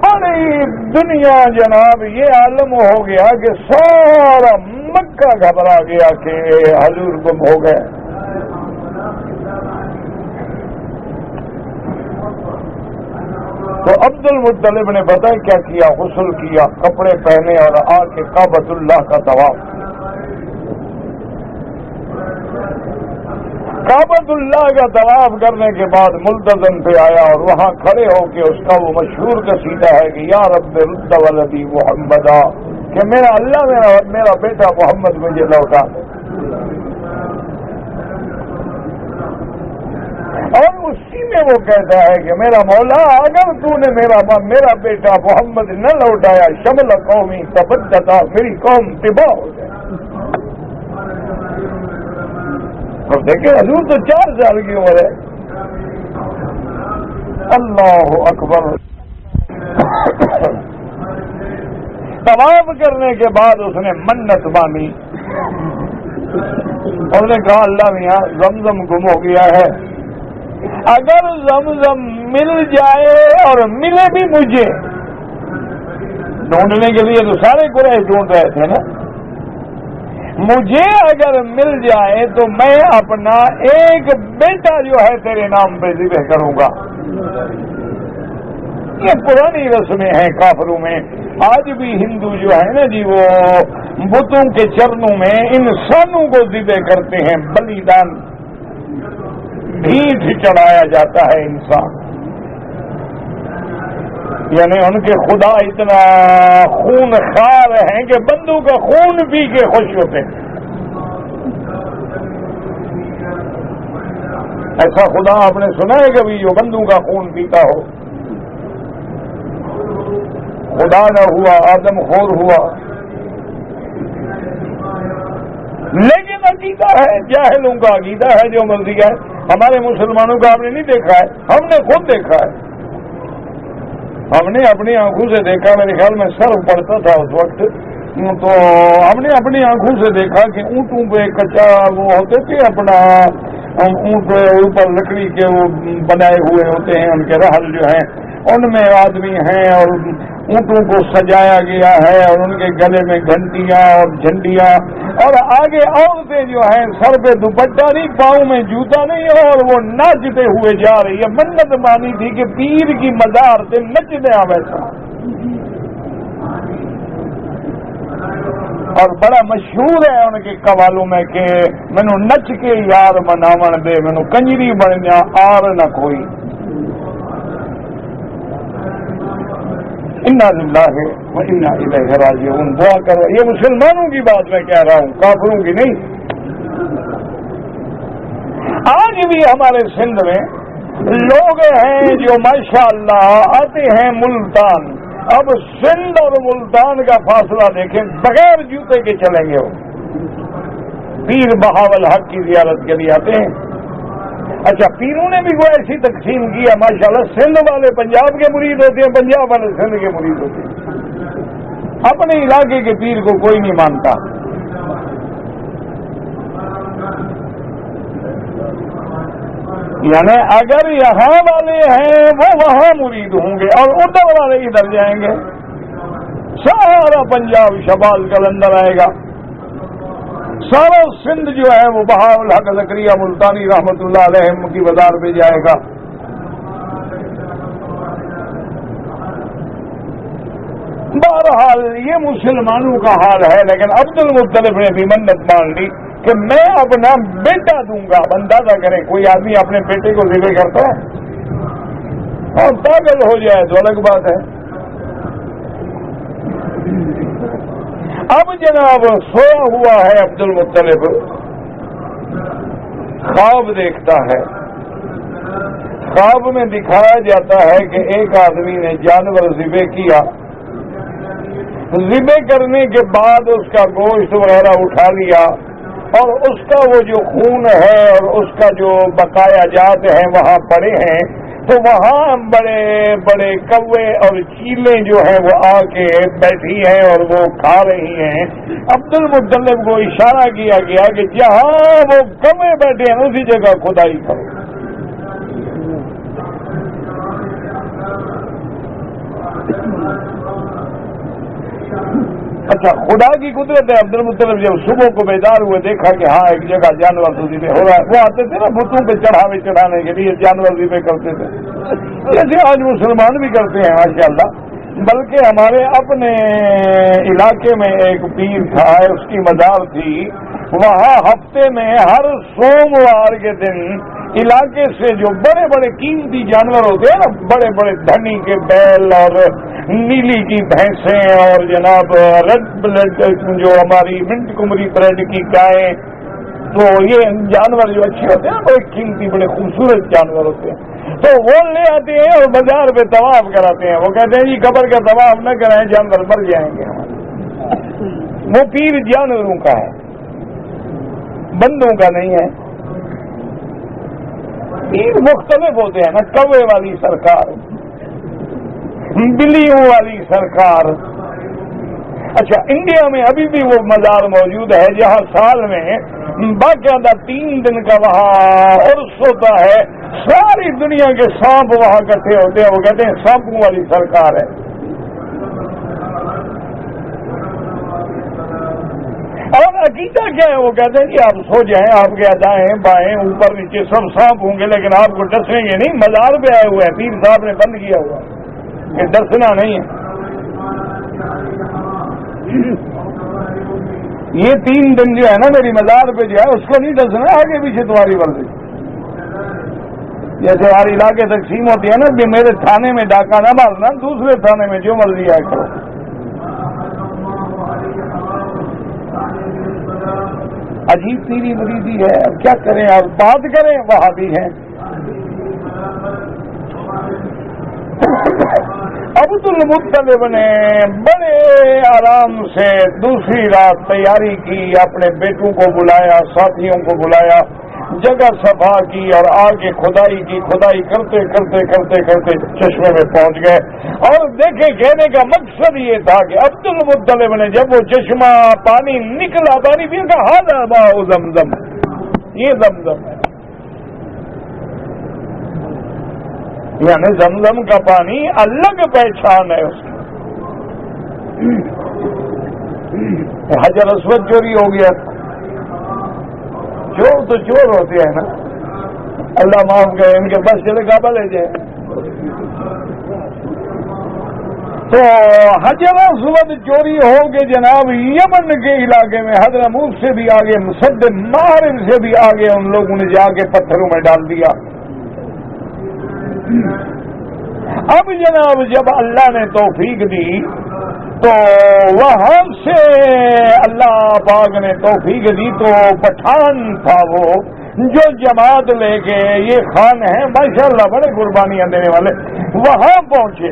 A: بڑی دنیا جناب یہ عالم ہو گیا کہ سارا مکہ گھبرا گیا کہ حضور گم ہو گئے. تو عبد المطلب نے پتہ کیا کیا؟ غسل کیا، کپڑے پہنے اور آ کے کعبۃ اللہ کا طواف. کعبۃ اللہ کا طواف کرنے کے بعد ملتزم پہ آیا اور وہاں کھڑے ہو کے اس کا وہ مشہور قصیدہ ہے کہ یا رب رد ولدی محمدا، کہ میرا اللہ میرا بیٹا محمد مجھے لوٹا. اور اسی میں وہ کہتا ہے کہ میرا مولا اگر تو نے میرا بیٹا محمد نہ لوٹایا شمل قومی تبدتا، میری قوم تباہ ہو جائے. اور دیکھیں حضور تو 4 سال کی عمر ہے. اللہ اکبر. طواف کرنے کے بعد اس نے منت مانی. اس نے کہا اللہ میاں زمزم گم ہو گیا ہے، اگر زمزم مل جائے اور ملے بھی مجھے، ڈھونڈنے کے لیے تو سارے قریش ڈھونڈ رہے تھے نا، مجھے اگر مل جائے تو میں اپنا ایک بیٹا جو ہے تیرے نام پہ ذبح کروں گا. یہ پرانی رسمیں ہیں کافروں میں. آج بھی ہندو جو ہے نا جی وہ بتوں کے چرنوں میں انسانوں کو ذبح کرتے ہیں، بلیدان بھیٹ چڑھایا جاتا ہے انسان. یعنی ان کے خدا اتنا خون خوار ہیں کہ بندوں کا خون پی کے خوش ہوتے ہیں. ایسا خدا آپ نے سنا ہے کبھی جو بندوں کا خون پیتا ہو؟ خدا نہ ہوا، آدم خور ہوا. لیکن عقیدہ ہے، جاہلوں کا عقیدہ ہے جو مرضی ہے. ہمارے مسلمانوں کا آپ نے نہیں دیکھا ہے، ہم نے خود دیکھا ہے. ہم نے اپنی آنکھوں سے دیکھا. میرے خیال میں سرف پڑتا تھا اس وقت، تو ہم نے اپنی آنکھوں سے دیکھا کہ اونٹوں پہ کچا وہ ہوتے تھے، اپنا اونٹ اوپر لکڑی کے وہ بنائے ہوئے ہوتے ہیں، ان کے رحل جو ہیں ان میں آدمی ہیں اور اونٹوں کو سجایا گیا ہے اور ان کے گلے میں گھنٹیاں اور جھنڈیاں، اور آگے عورتیں جو ہیں سر پہ دوپٹہ نہیں، پاؤں میں جوتا نہیں، اور وہ ناچتے ہوئے جا رہی ہے. منت مانی تھی کہ پیر کی مزار سے نچنے آ ویسا. اور بڑا مشہور ہے ان کے قوالوں میں کہ مینو نچ کے یار مناون دے، مینو کنجری بننا آر نہ کوئی. انا للہ و انا الیہ راجعون. دعا کرو. یہ مسلمانوں کی بات میں کہہ رہا ہوں، کافروں کی نہیں. آج بھی ہمارے سندھ میں لوگ ہیں جو ماشاءاللہ آتے ہیں ملتان. اب سندھ اور ملتان کا فاصلہ دیکھیں، بغیر جوتے کے چلیں گے. وہ پیر بہاول حق کی زیارت کے لیے آتے ہیں. اچھا پیروں نے بھی وہ ایسی تقسیم کی ہے ماشاءاللہ. سندھ والے پنجاب کے مرید ہوتے ہیں، پنجاب والے سندھ کے مرید ہوتے ہیں. اپنے علاقے کے پیر کو کوئی نہیں مانتا. یعنی اگر یہاں والے ہیں وہ وہاں مرید ہوں گے اور ادھر والے ادھر جائیں گے. سارا پنجاب شبال کلندر آئے گا، سارا سندھ جو ہے وہ بہاول حق زکریا ملتانی رحمت اللہ علیہ کی بازار پہ جائے گا. بہرحال یہ مسلمانوں کا حال ہے. لیکن عبد المطلب نے بھی منت مان لی کہ میں اپنا بیٹا دوں گا. اندازہ کریں کوئی آدمی اپنے بیٹے کو ذبح کرتا ہے اور پاگل ہو جائے تو الگ بات ہے. اب جناب سویا ہوا ہے عبد المطلب، خواب دیکھتا ہے. خواب میں دکھایا جاتا ہے کہ ایک آدمی نے جانور ذبح کیا. ذبح کرنے کے بعد اس کا گوشت وغیرہ اٹھا لیا اور اس کا وہ جو خون ہے اور اس کا جو بقایا جات ہیں وہاں پڑے ہیں. تو وہاں بڑے بڑے کوے اور چیلیں جو ہیں وہ آ کے بیٹھی ہیں اور وہ کھا رہی ہیں. عبد المطلب کو اشارہ کیا گیا کہ جہاں وہ کوے بیٹھے ہیں اسی جگہ کھدائی کرو. اچھا خدا کی قدرت ہے. عبد المطلب جب صبح کو بیدار ہوئے دیکھا کہ ہاں ایک جگہ جانور تو ذبح ہو رہا ہے. وہ آتے تھے نا بتوں پہ چڑھانے کے لیے جانور ذبح کرتے تھے جیسے آج مسلمان بھی کرتے ہیں ماشاءاللہ. بلکہ ہمارے اپنے علاقے میں ایک پیر تھا, اس کی مزار تھی. وہاں ہفتے میں ہر سوموار کے دن علاقے سے جو بڑے بڑے قیمتی جانور ہوتے ہیں نا, بڑے بڑے دھنی کے بیل اور نیلی کی بھینسیں اور جناب ریڈ بلڈ جو ہماری منٹ کمری بریڈ کی گائیں, تو یہ جانور جو اچھے ہوتے ہیں بڑے قیمتی بڑے خوبصورت جانور ہوتے ہیں, تو وہ لے آتے ہیں اور بازار پہ طواف کراتے ہیں. وہ کہتے ہیں جی قبر کا طواف نہ کرائیں جانور مر جائیں گے. وہ پیر جانوروں کا ہے, بندوں کا نہیں ہے. پیر مختلف ہوتے ہیں نا, کوے والی سرکار, بلیوں والی سرکار. اچھا انڈیا میں ابھی بھی وہ مزار موجود ہے جہاں سال میں باقاعدہ 3 دن کا وہاں عرس ہوتا ہے. ساری دنیا کے سانپ وہاں اکٹھے ہوتے ہیں. وہ کہتے ہیں سانپوں والی سرکار ہے. اور عقیدہ کیا ہے؟ وہ کہتے ہیں کہ آپ سو جائیں, آپ کے دائیں بائیں اوپر نیچے سب سانپ ہوں گے لیکن آپ کو ڈسیں گے نہیں. مزار پہ آئے ہوئے ہیں, پیر صاحب نے بند کیا ہوا کہ ڈسنا نہیں ہے. یہ 3 دن جو ہے نا میری مزار پہ جو ہے اس کو نہیں ڈسنا, آگے پیچھے تمہاری مرضی. جیسے ہر علاقے تقسیم ہوتی ہے نا کہ میرے تھانے میں ڈاکہ نہ مارنا, دوسرے تھانے میں جو مرضی آئے کرو. عجیب تیری مریدی ہے. اب کیا کریں, آپ بات کریں. وہاں بھی ہیں. عبد المطلب نے بڑے آرام سے دوسری رات تیاری کی, اپنے بیٹوں کو بلایا, ساتھیوں کو بلایا, جگہ صفا کی اور آگے کھدائی کی. کھدائی کرتے کرتے کرتے کرتے چشمے میں پہنچ گئے. اور دیکھیں کہنے کا مقصد یہ تھا کہ عبد المطلب نے جب وہ چشمہ پانی نکلا, پانی پی کا ہاں ماء زمزم, یہ زمزم ہے. یعنی زمزم کا پانی الگ پہچان ہے اس کی. حجر اسود چوری ہو گیا. چور تو چور ہوتے ہیں نا, اللہ معاف کرے, ان کے پاس چلے کعبہ لے جائیں. تو حجر اسود چوری ہو کے جناب یمن کے علاقے میں حضرموت سے بھی آگے, مسد مارب سے بھی آگے ان لوگوں نے جا کے پتھروں میں ڈال دیا. اب جناب جب اللہ نے توفیق دی تو وہاں سے اللہ پاک نے توفیق دی تو پٹھان تھا وہ جو جماعت لے کے, یہ خان ہیں ماشاءاللہ بڑے قربانیاں دینے والے, وہاں پہنچے.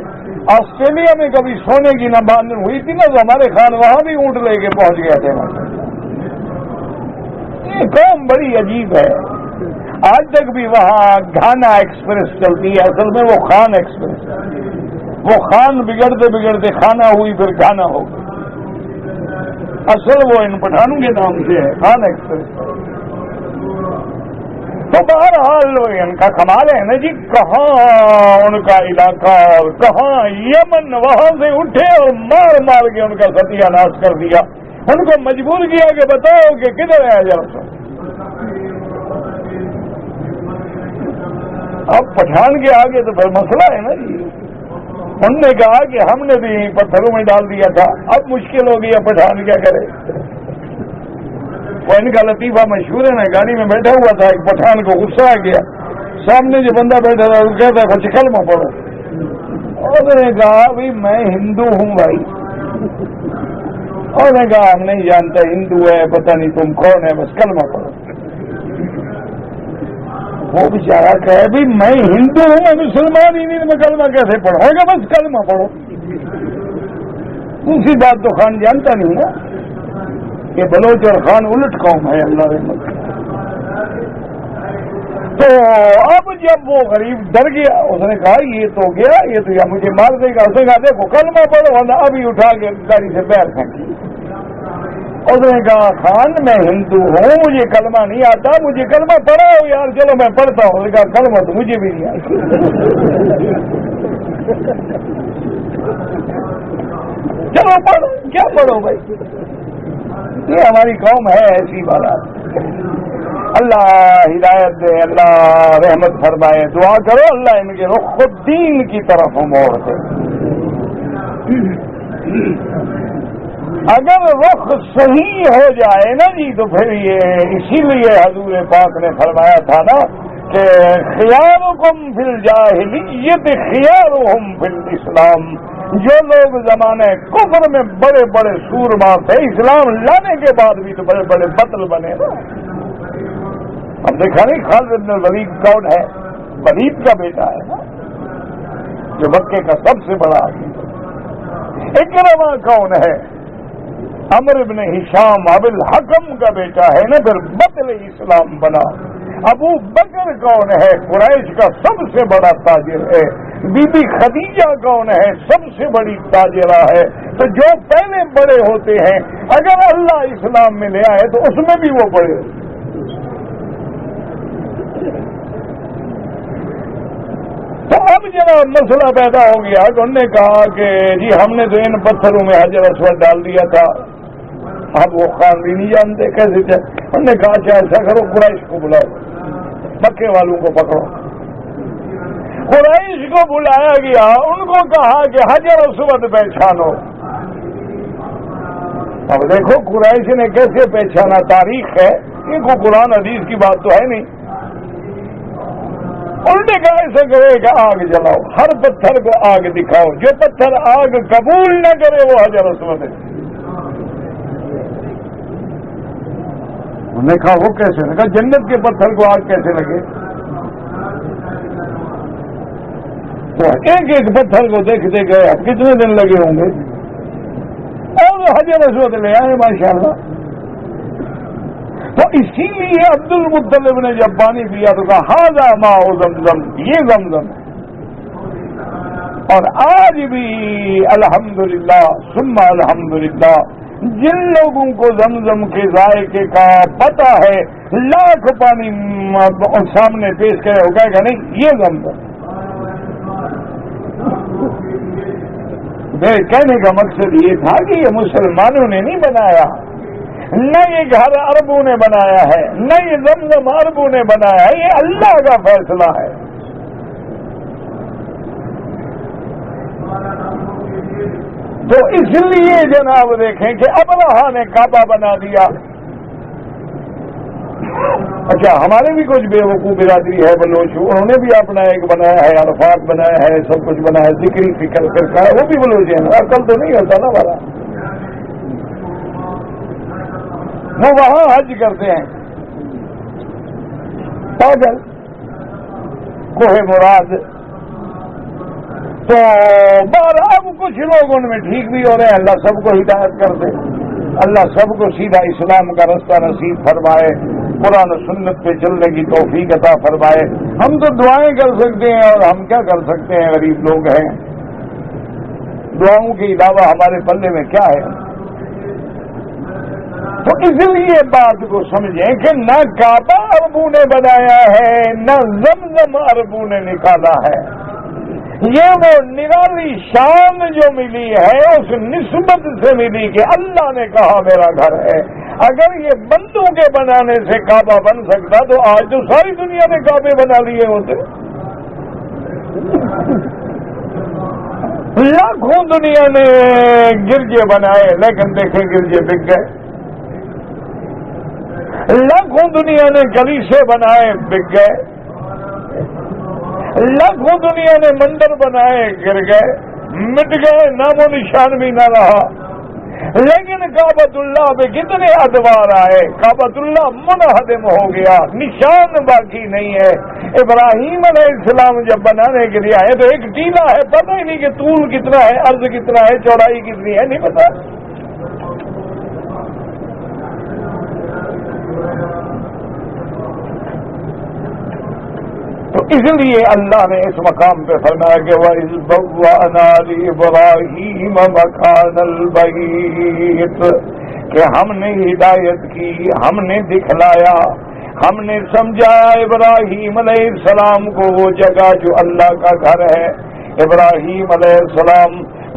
A: آسٹریلیا میں کبھی سونے کی نہ باندھ ہوئی تھی نا, تو ہمارے خان وہاں بھی اونٹ لے کے پہنچ گئے تھے. یہ قوم بڑی عجیب ہے. آج تک بھی وہاں گھانا ایکسپریس چلتی ہے. اصل میں وہ خان ایکسپریس ہے. وہ خان بگڑتے بگڑتے کھانا ہوئی پھر گھانا ہو گئی. اصل وہ ان پٹھانوں کے نام سے ہے, خان ایکسپریس. تو بہرحال ان کا کمال ہے نا جی, کہاں ان کا علاقہ اور کہاں یمن, وہاں سے اٹھے اور مار مار کے ان کا ستیہ ناش کر دیا. ان کو مجبور کیا کہ بتاؤ کہ کدھر ہے حجر. اب پٹھان کے آگے تو پھر مسئلہ ہے نا جی. انہوں نے کہا کہ ہم نے بھی پتھروں میں ڈال دیا تھا, اب مشکل ہو گیا, پٹھان کیا کرے. وہ ان کا لطیفہ مشہور ہے نا, گاڑی میں بیٹھا ہوا تھا, ایک پٹھان کو غصہ آ گیا, سامنے جو بندہ بیٹھا تھا وہ کہتا ہے کچھ کلمہ پڑھو. اور نے کہا بھائی میں ہندو ہوں بھائی. اور نے کہا ہم نہیں جانتا ہندو ہے, پتہ نہیں تم کون ہے, بس کلمہ پڑھو. وہ بیچارہ کہے بھائی میں ہندو ہوں, میں مسلمان ہی نہیں, میں کلمہ کیسے پڑھوں گا, بس کلمہ پڑھو. دوسری بات تو خان جانتا نہیں نا کہ بلوچ اور خان الٹ قوم ہے, اللہ رحمت. تو اب جب وہ غریب ڈر گیا، اس نے کہا یہ تو گیا، یہ تو یا مجھے مار دے گا۔ اس نے کہا دیکھو کلمہ پڑھو، ورنہ ابھی اٹھا کے گاڑی سے پیر پھینکی۔ اس نے کہا خان میں ہندو ہوں، مجھے کلمہ نہیں آتا، مجھے کلمہ پڑھاؤ یار۔ چلو میں پڑھتا ہوں۔ اس نے کہا کلمہ تو مجھے بھی نہیں آتا۔ چلو پڑھو، کیا پڑھو بھائی، یہ ہماری قوم ہے ایسی والا۔ اللہ ہدایت دے، اللہ رحمت فرمائے۔ دعا کرو اللہ ان کے رخ خود دین کی طرف موڑ دے۔ اگر رخ صحیح ہو جائے نا جی تو پھر یہ اسی لیے حضور پاک نے فرمایا تھا نا کہ خیارکم فی الجاہلیت خیارہم فی الاسلام۔ جو لوگ زمانے کفر میں بڑے بڑے سورما تھے، اسلام لانے کے بعد بھی تو بڑے بڑے بطل بنے نا۔ ہم دیکھا نہیں خالد بن الولید کون ہے؟ ولید کا بیٹا ہے نا، جو مکے کا سب سے بڑا آدمی۔ اکرمہ کون ہے؟ عمرو بن ہشام ابو الحکم کا بیٹا ہے نا، پھر بدل اسلام بنا۔ ابو بکر کون ہے؟ قریش کا سب سے بڑا تاجر ہے۔ بی بی خدیجہ کون ہے؟ سب سے بڑی تاجرہ ہے۔ تو جو پہلے بڑے ہوتے ہیں اگر اللہ اسلام میں لے آئے تو اس میں بھی وہ بڑے۔ تو اب جناب مسئلہ پیدا ہو گیا کہ انہوں نے کہا کہ جی ہم نے تو ان پتھروں میں حجر اسود ڈال دیا تھا۔ اب وہ خان بھی نہیں جانتے کیسے تھے۔ انہوں نے کہا اچھا ایسا کرو قریش کو بلاؤ، مکے والوں کو پکڑو۔ قریش کو بلایا گیا، ان کو کہا کہ حجر اسود پہچانو۔ اب دیکھو قریش نے کیسے پہچانا، تاریخ ہے، ان کو قرآن حدیث کی بات تو ہے نہیں۔ انہوں نے کہا ایسا کرے کہ آگ جلاؤ، ہر پتھر کو آگ دکھاؤ، جو پتھر آگ قبول نہ کرے وہ حجر اسود ہے۔ انہوں نے کہا وہ کیسے؟ نے کہا جنت کے پتھر کو آگ کیسے لگے؟ تو ایک ایک پتھر کو دیکھتے گئے، اب کتنے دن لگے ہوں گے، اور حجر اسود لے آئے ماشاءاللہ۔ تو اسی لیے عبد المطلب نے جب پانی پیا تو کہا ھذا ماء زمزم، یہ زمزم۔ اور آج بھی الحمدللہ ثم الحمدللہ جن لوگوں کو زمزم کے ذائقے کا پتہ ہے، لاکھ پانی سامنے پیش کرے ہو کہے گا نہیں یہ زمزم۔ میرے کہنے کا مقصد یہ تھا کہ یہ مسلمانوں نے نہیں بنایا، نہ یہ گھر عربوں نے بنایا ہے، نہ یہ زمزم عربوں نے بنایا ہے، یہ اللہ کا فیصلہ ہے۔ تو اس لیے جناب دیکھیں کہ ابرہہ نے کعبہ بنا دیا۔ اچھا ہمارے بھی کچھ بے وقوف برادری ہے بلوچ، انہوں نے بھی اپنا ایک بنایا ہے، عرفات بنایا ہے، سب کچھ بنایا ہے، ذکری فکر کرتا ہے، وہ بھی بلوچ ہیں۔ عقل تو نہیں ہوتا نا ہمارا، وہ وہاں حج کرتے ہیں پاگل کوہ مراد۔ تو اب کچھ لوگ ان میں ٹھیک بھی ہو رہے ہیں، اللہ سب کو ہدایت کر دے، اللہ سب کو سیدھا اسلام کا رستہ نصیب فرمائے، قرآن و سنت پہ چلنے کی توفیق عطا فرمائے۔ ہم تو دعائیں کر سکتے ہیں، اور ہم کیا کر سکتے ہیں، غریب لوگ ہیں، دعاؤں کے علاوہ ہمارے پلے میں کیا ہے۔ تو اس لیے بات کو سمجھیں کہ نہ کعبہ عربوں نے بنایا ہے، نہ زمزم عربوں نے نکالا ہے، یہ وہ نرالی شان جو ملی ہے اس نسبت سے ملی کہ اللہ نے کہا میرا گھر ہے۔ اگر یہ بندوں کے بنانے سے کعبہ بن سکتا تو آج تو ساری دنیا نے کعبے بنا لیے ہوتے۔ لاکھوں دنیا نے گرجے بنائے لیکن دیکھیں گرجے بک گئے، لاکھوں دنیا نے کلیسے بنائے بک گئے، لاکھوں دنیا نے مندر بنائے گر گئے، مٹ گئے، نام و نشان بھی نہ رہا۔ لیکن کعبۃ اللہ پہ کتنے ادوار آئے، کعبۃ اللہ منہدم ہو گیا، نشان باقی نہیں ہے۔ ابراہیم علیہ السلام جب بنانے کے لیے آئے تو ایک ٹیلا ہے، پتہ ہی نہیں کہ طول کتنا ہے، عرض کتنا ہے، چوڑائی کتنی ہے، نہیں پتا۔ اس لیے اللہ نے اس مقام پہ فرمایا کہ وَإِذْ بَوَّأْنَا لِإِبْرَاهِيمَ مَكَانَ الْبَيْتِ، کہ ہم نے ہدایت کی، ہم نے دکھلایا، ہم نے سمجھایا ابراہیم علیہ السلام کو وہ جگہ جو اللہ کا گھر ہے۔ ابراہیم علیہ السلام،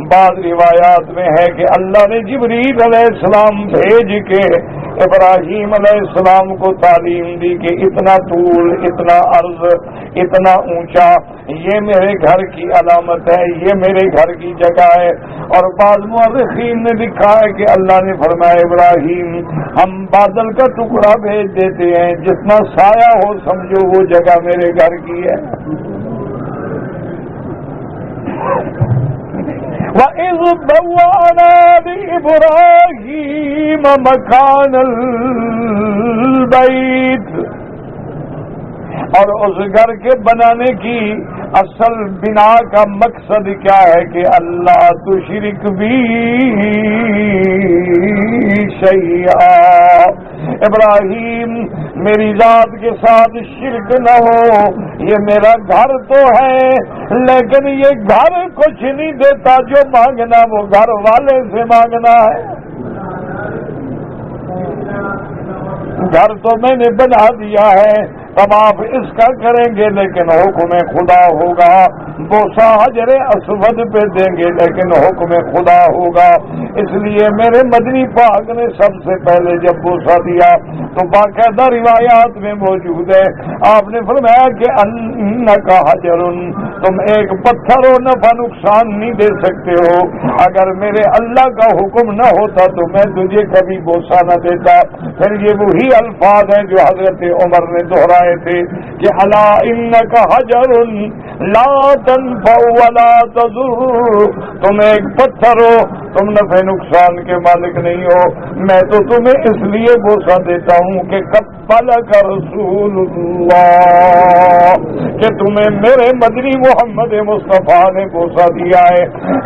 A: بعض روایات میں ہے کہ اللہ نے جبریل علیہ السلام بھیج کے ابراہیم علیہ السلام کو تعلیم دی کہ اتنا طول، اتنا عرض، اتنا اونچا، یہ میرے گھر کی علامت ہے، یہ میرے گھر کی جگہ ہے۔ اور بعض مورخین نے لکھا ہے کہ اللہ نے فرمایا ابراہیم ہم بادل کا ٹکڑا بھیج دیتے ہیں، جتنا سایہ ہو سمجھو وہ جگہ میرے گھر کی ہے۔ وَإِذْ بَوَّأْنَا لِإِبْرَاهِيمَ مَكَانَ الْبَيْتِ، اور اس گھر کے بنانے کی اصل بنا کا مقصد کیا ہے کہ اللہ تشرک بھی شیئا، ابراہیم میری ذات کے ساتھ شرک نہ ہو، یہ میرا گھر تو ہے لیکن یہ گھر کچھ نہیں دیتا، جو مانگنا وہ گھر والے سے مانگنا ہے۔ گھر تو میں نے بنا دیا ہے، طواف اس کا کریں گے لیکن حکم خدا ہوگا، بوسہ حجر اسود پہ دیں گے لیکن حکم خدا ہوگا۔ اس لیے میرے مدنی پاک نے سب سے پہلے جب بوسہ دیا تو باقاعدہ روایات میں موجود ہے، آپ نے فرمایا کہ انکا حجر، تم ایک پتھر ہو، نفع نقصان نہیں دے سکتے ہو، اگر میرے اللہ کا حکم نہ ہوتا تو میں تجھے کبھی بوسہ نہ دیتا۔ پھر یہ وہی الفاظ ہیں جو حضرت عمر نے دہرائے تھے کہ الا انک حجر لا تنفع ولا تضر، تم ایک پتھر ہو، تم نفع نقصان کے مالک نہیں ہو، میں تو تمہیں اس لیے بوسہ دیتا ہوں کہ قبلک رسول اللہ، کہ تمہیں میرے مدنی محمد مصطفیٰ نے بوسہ دیا ہے۔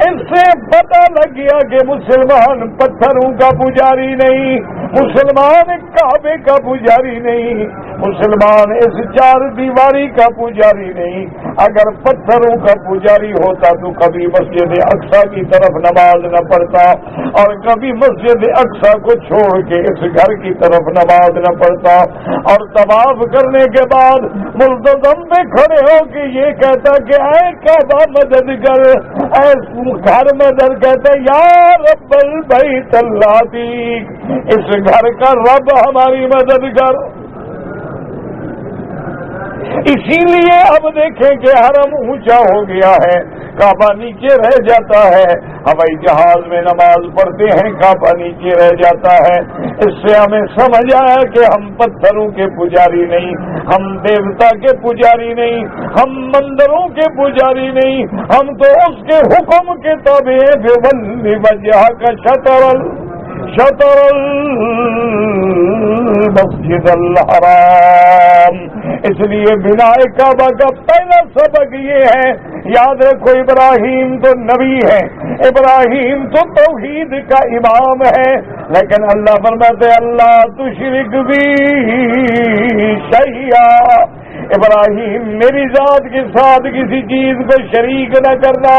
A: اس سے پتہ لگ گیا کہ مسلمان پتھروں کا پجاری نہیں، مسلمان کعبے کا پجاری نہیں، مسلمان اس چار دیواری کا پجاری نہیں۔ اگر پتھروں کا پجاری ہوتا تو کبھی مسجد اقصی کی طرف نماز نہ پڑھتا اور کبھی مسجد اقصی کو چھوڑ کے اس گھر کی طرف نماز نہ پڑھتا، اور طواف کرنے کے بعد ملتزم پہ کھڑے ہو کے یہ کہتا کہ اے کعبہ مدد کر، اے گھر مدد، کہتا یا رب البیت العتیق، اس گھر کا رب ہماری مدد کر۔ اسی لیے اب دیکھیں کہ حرم اونچا ہو گیا ہے، کعبہ نیچے رہ جاتا ہے، ہوائی جہاز میں نماز پڑھتے ہیں کعبہ نیچے رہ جاتا ہے۔ اس سے ہمیں سمجھ آیا کہ ہم پتھروں کے پجاری نہیں، ہم دیوتا کے پجاری نہیں، ہم مندروں کے پجاری نہیں، ہم تو اس کے حکم کے تابع ہیں۔ فَوَلِّ وَجْهَكَ شطر المسجد الحرام، اس لیے بنا کعبہ کا پہلا سبق یہ ہے، یاد رکھو ابراہیم تو نبی ہے، ابراہیم تو توحید کا امام ہے، لیکن اللہ فرماتے اللہ تشرک بھی شیئا، ابراہیم میری ذات کے ساتھ کسی چیز کو شریک نہ کرنا،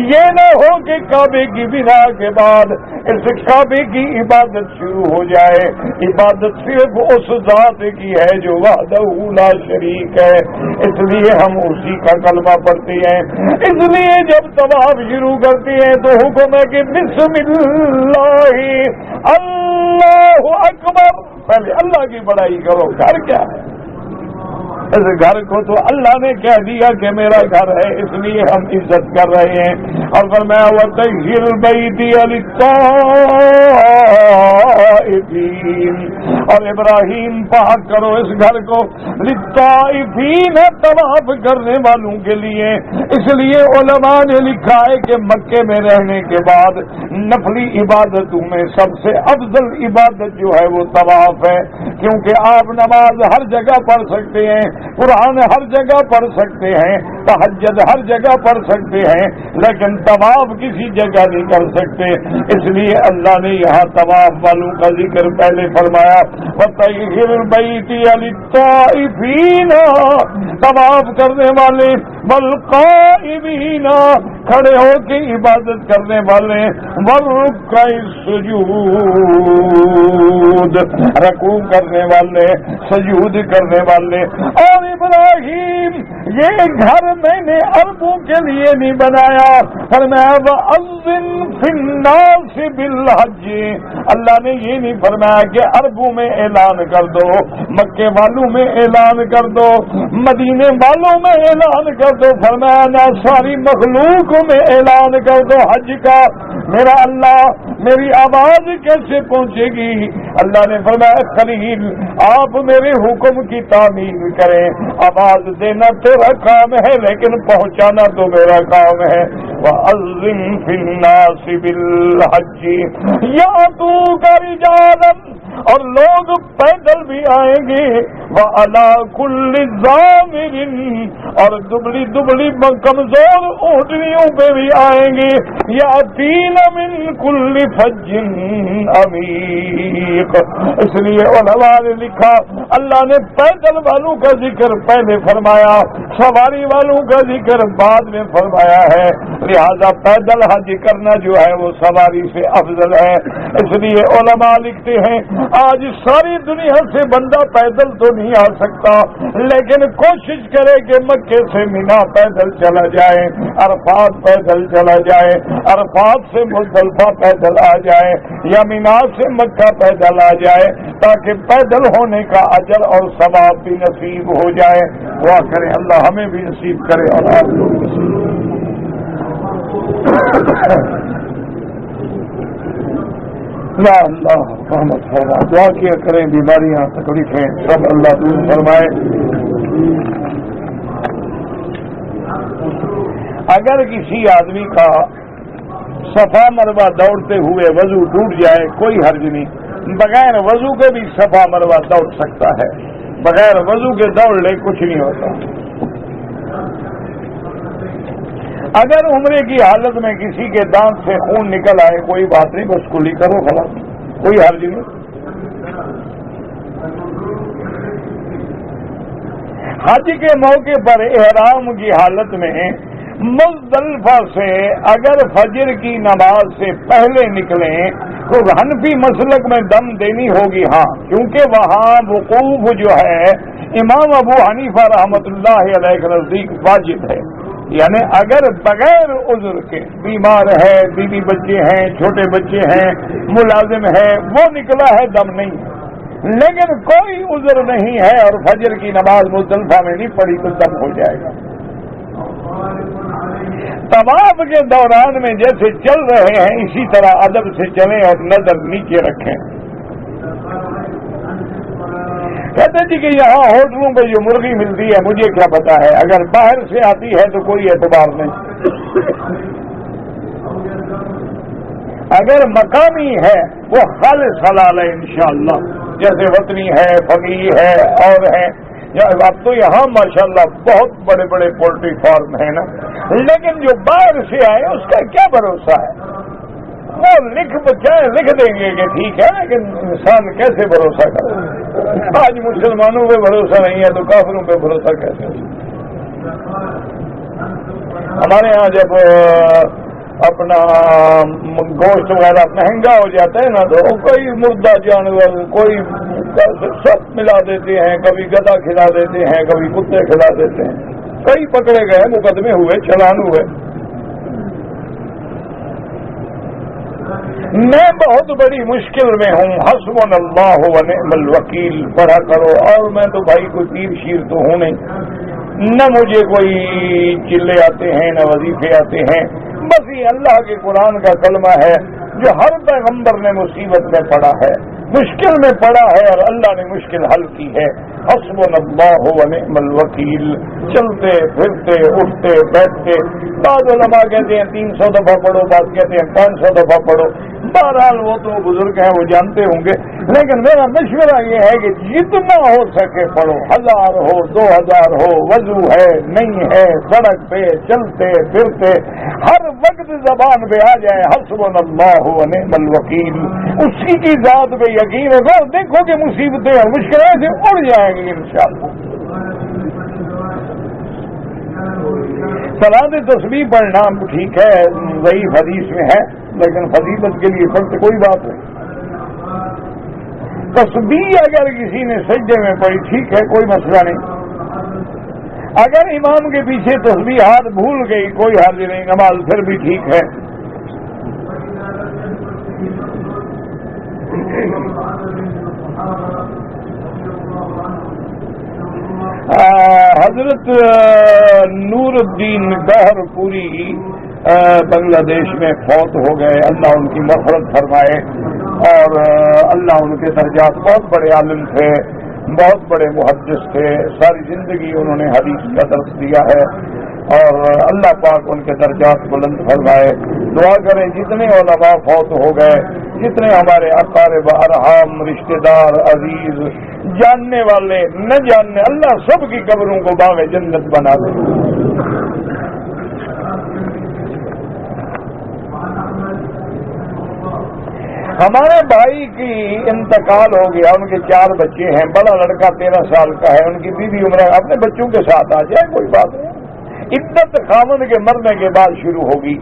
A: یہ نہ ہو کہ کعبے کی بنا کے بعد اس کعبے کی عبادت شروع ہو جائے۔ عبادت صرف اس ذات کی ہے جو وحدہ لا شریک ہے، اس لیے ہم اسی کا کلمہ پڑھتے ہیں۔ اس لیے جب طواف شروع کرتے ہیں تو حکم ہے کہ بسم اللہ اللہ اکبر، پہلے اللہ کی بڑائی کرو۔ گھر کیا ہے؟ اس گھر کو تو اللہ نے کہہ دیا کہ میرا گھر ہے، اس لیے ہم عزت کر رہے ہیں۔ اور فرمایا وَطَهِّرْ بَيْتِيَ لِلطَّائِفِينَ، اور ابراہیم پاک کرو اس گھر کو للطائفین، طواف کرنے والوں کے لیے۔ اس لیے علماء نے لکھا ہے کہ مکے میں رہنے کے بعد نفلی عبادتوں میں سب سے افضل عبادت جو ہے وہ طواف ہے، کیونکہ آپ نماز ہر جگہ پڑھ سکتے ہیں، قرآن ہر جگہ پڑھ سکتے ہیں، تہجد ہر جگہ پڑھ سکتے ہیں لیکن طواف کسی جگہ نہیں کر سکتے، اس لیے اللہ نے یہاں طواف والوں کا ذکر پہلے فرمایا، وَطَهِّرِ الْبَيْتَ لِلطَّائِفِينَ، طواف کرنے والے، وَالْقَائِمِينَ، کھڑے ہو کے عبادت کرنے والے، وَالرُّكَّعِ السُّجُودِ، رکوع کرنے والے، سجود کرنے والے۔ اور ابراہیم یہ گھر میں نے عربوں کے لیے نہیں بنایا، فرمایا وَأَذِّن فِي النَّاسِ بِالْحَجِّ، اللہ نے یہ نہیں فرمایا کہ عربوں میں اعلان کر دو، مکے والوں میں اعلان کر دو، مدینے والوں میں اعلان کر دو، فرمایا نہ ساری مخلوق میں اعلان کر دو حج کا۔ میرا اللہ میری آواز کیسے پہنچے گی؟ اللہ نے فرمایا خلیل آپ میرے حکم کی تعمیل کریں، آواز دینا تیرا کام ہے لیکن پہنچانا تو میرا کام ہے۔ وَأَذِّن فِي النَّاسِ بِالْحَجِّ يَأْتُوكَ رِجَالًا، اور لوگ پیدل بھی آئیں گے، وَعَلَى كُلِّ ضَامِرٍ، اور دبلی دبلی کمزور اونٹنیوں پہ بھی آئیں گے، يَأْتِينَ مِنْ كُلِّ فَجٍّ عَمِيقٍ۔ اس لیے علماء نے لکھا اللہ نے پیدل والوں کا ذکر پہلے فرمایا، سواری والوں کا ذکر بعد میں فرمایا ہے، لہذا پیدل حج کرنا جو ہے وہ سواری سے افضل ہے۔ اس لیے علماء لکھتے ہیں آج ساری دنیا سے بندہ پیدل تو نہیں آ سکتا، لیکن کوشش کرے کہ مکے سے مینا پیدل چلا جائے، عرفات پیدل چلا جائے، عرفات سے مزدلفہ پیدل آ جائے، یا مینا سے مکہ پیدل آ جائے، تاکہ پیدل ہونے کا اجر اور ثواب بھی نصیب ہو جائے۔ دعا کریں اللہ ہمیں بھی نصیب کرے اور آپ لوگ نصیب۔ لا اللہ رحمت فرما، دعا کیا کریں بیماریاں تکلیفیں سب اللہ دور فرمائے۔ اگر کسی آدمی کا صفا مروا دوڑتے ہوئے وضو ٹوٹ جائے کوئی حرج نہیں، بغیر وضو کے بھی صفا مروا دوڑ سکتا ہے، بغیر وضو کے دوڑ لے کچھ نہیں ہوتا۔ اگر عمرے کی حالت میں کسی کے دانت سے خون نکل آئے کوئی بات نہیں، بس کلی کرو خلاص، کوئی حرج نہیں۔ حج کے موقع پر احرام کی حالت میں مزدلفہ سے اگر فجر کی نماز سے پہلے نکلیں تو حنفی مسلک میں دم دینی ہوگی، ہاں، کیونکہ وہاں وقوف جو ہے امام ابو حنیفہ رحمۃ اللہ علیہ کے نزدیک واجب ہے، یعنی اگر بغیر عذر کے بیمار ہے، بیوی بچے ہیں، چھوٹے بچے ہیں، ملازم ہے، وہ نکلا ہے دم نہیں، لیکن کوئی عذر نہیں ہے اور فجر کی نماز مزدلفہ میں نہیں پڑھی تو دم ہو جائے گا۔ طواف کے دوران میں جیسے چل رہے ہیں اسی طرح ادب سے چلیں اور نظر نیچے رکھیں۔ کہتے جی کہ یہاں ہوٹلوں پہ جو مرغی ملتی ہے مجھے کیا پتا ہے، اگر باہر سے آتی ہے تو کوئی اعتبار نہیں، اگر مقامی ہے وہ خالص حلال ہے انشاءاللہ، جیسے وطنی ہے، فقیہ ہے اور ہے۔ اب تو یہاں ماشاءاللہ بہت بڑے بڑے پولٹری فارم ہیں نا، لیکن جو باہر سے آئے اس کا کیا بھروسہ ہے، وہ لکھ دیں گے کہ ٹھیک ہے، لیکن انسان کیسے بھروسہ کرے؟ آج مسلمانوں پہ بھروسہ نہیں ہے تو کافروں پہ بھروسہ کیسے؟ ہمارے ہاں جب اپنا گوشت وغیرہ مہنگا ہو جاتا ہے نا تو کوئی مردہ جانور کوئی سب ملا دیتے ہیں، کبھی گدھا کھلا دیتے ہیں، کبھی کتے کھلا دیتے ہیں، کئی پکڑے گئے، مقدمے ہوئے، چلان ہوئے۔ میں بہت بڑی مشکل میں ہوں، حسبنا اللہ و نعم الوکیل پڑھا کرو، اور میں تو بھائی کوئی پیر شیر تو ہوں نہیں، نہ مجھے کوئی چلے آتے ہیں نہ وظیفے آتے ہیں، بس یہ اللہ کے قرآن کا کلمہ ہے جو ہر پیغمبر نے مصیبت میں پڑھا ہے، مشکل میں پڑا ہے اور اللہ نے مشکل حل کی ہے۔ حسبنا اللہ و نعم الوکیل، چلتے پھرتے اٹھتے بیٹھتے، بعض علماء کہتے ہیں 300 دفعہ پڑھو، بعض کہتے ہیں 500 دفعہ پڑھو، بہرحال وہ تو بزرگ ہیں، وہ جانتے ہوں گے، لیکن میرا مشورہ یہ ہے کہ جتنا ہو سکے پڑھو، 1000 ہو 2000 ہو، وضو ہے نہیں ہے، سڑک پہ چلتے پھرتے ہر وقت زبان پہ آ جائے حسبنا اللہ و نعم الوکیل، اسی کی ذات پہ یقین ہوگا، اور دیکھو کہ مصیبتیں اور مشکلیں سے اڑ جائیں گی انشاءاللہ۔ صلاۃ تسبیح پڑھنا ٹھیک ہے، ضعیف حدیث میں ہے، لیکن فضیلت کے لیے فرق کوئی بات نہیں۔ تسبیح اگر کسی نے سجدے میں پڑھی ٹھیک ہے، کوئی مسئلہ نہیں۔ اگر امام کے پیچھے تسبیح ہاتھ بھول گئی کوئی حرج نہیں، نماز پھر بھی ٹھیک ہے۔ حضرت نور الدین گہر پوری بنگلہ دیش میں فوت ہو گئے، اللہ ان کی مغفرت فرمائے، اور اللہ ان کے درجات، بہت بڑے عالم تھے، بہت بڑے محدث تھے، ساری زندگی انہوں نے حدیث کا درس دیا ہے، اور اللہ پاک ان کے درجات بلند فرمائے۔ دعا کریں جتنے علماء فوت ہو گئے، جتنے ہمارے اقارب ارحام رشتہ دار عزیز جاننے والے نہ جاننے، اللہ سب کی قبروں کو باغ جنت بنا دے۔ ہمارے بھائی کی انتقال ہو گیا، ان کے 4 بچے ہیں، بڑا لڑکا 13 سال کا ہے، ان کی بیوی عمرہ اپنے بچوں کے ساتھ آ جائے، کوئی بات نہیں۔ عدت خاوند کے مرنے کے بعد شروع ہوگی،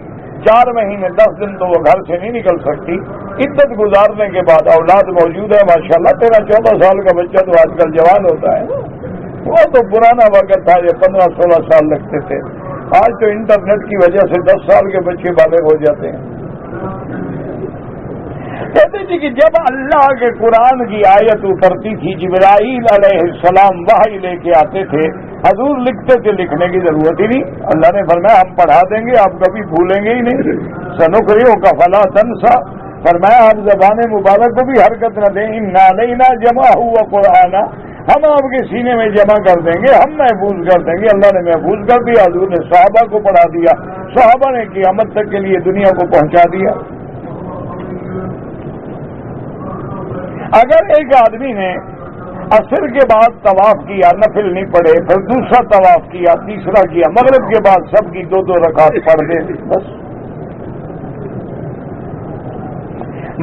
A: 4 مہینے 10 دن تو وہ گھر سے نہیں نکل سکتی، عدت گزارنے کے بعد اولاد موجود ہے ماشاءاللہ، 13-14 سال کا بچہ تو آج کل جوان ہوتا ہے، وہ تو پرانا وقت تھا جو 15-16 سال لگتے تھے، آج تو انٹرنیٹ کی وجہ سے 10 سال کے بچے بالغ ہو جاتے ہیں۔ کہتے جی کہ جب اللہ کے قرآن کی آیت اترتی تھی، جبرائیل علیہ السلام وحی لے کے آتے تھے، حضور لکھتے تھے، لکھنے کی ضرورت ہی نہیں، اللہ نے فرمایا ہم پڑھا دیں گے، آپ کبھی بھولیں گے ہی نہیں، سنقرئک فلا تنسى، فرمایا آپ زبان مبارک کو بھی حرکت نہ دیں، انا علینا جمعہ قرآن، ہم آپ کے سینے میں جمع کر دیں گے، ہم محفوظ کر دیں گے۔ اللہ نے محفوظ کر دیا، حضور نے صحابہ کو پڑھا دیا، صحابہ نے قیامت تک کے لیے دنیا کو پہنچا دیا۔ اگر ایک آدمی نے عصر کے بعد طواف کیا، نفل نہیں پڑھے، پھر دوسرا طواف کیا، تیسرا کیا، مغرب کے بعد سب کی 2-2 رکعت پڑھ دے بس۔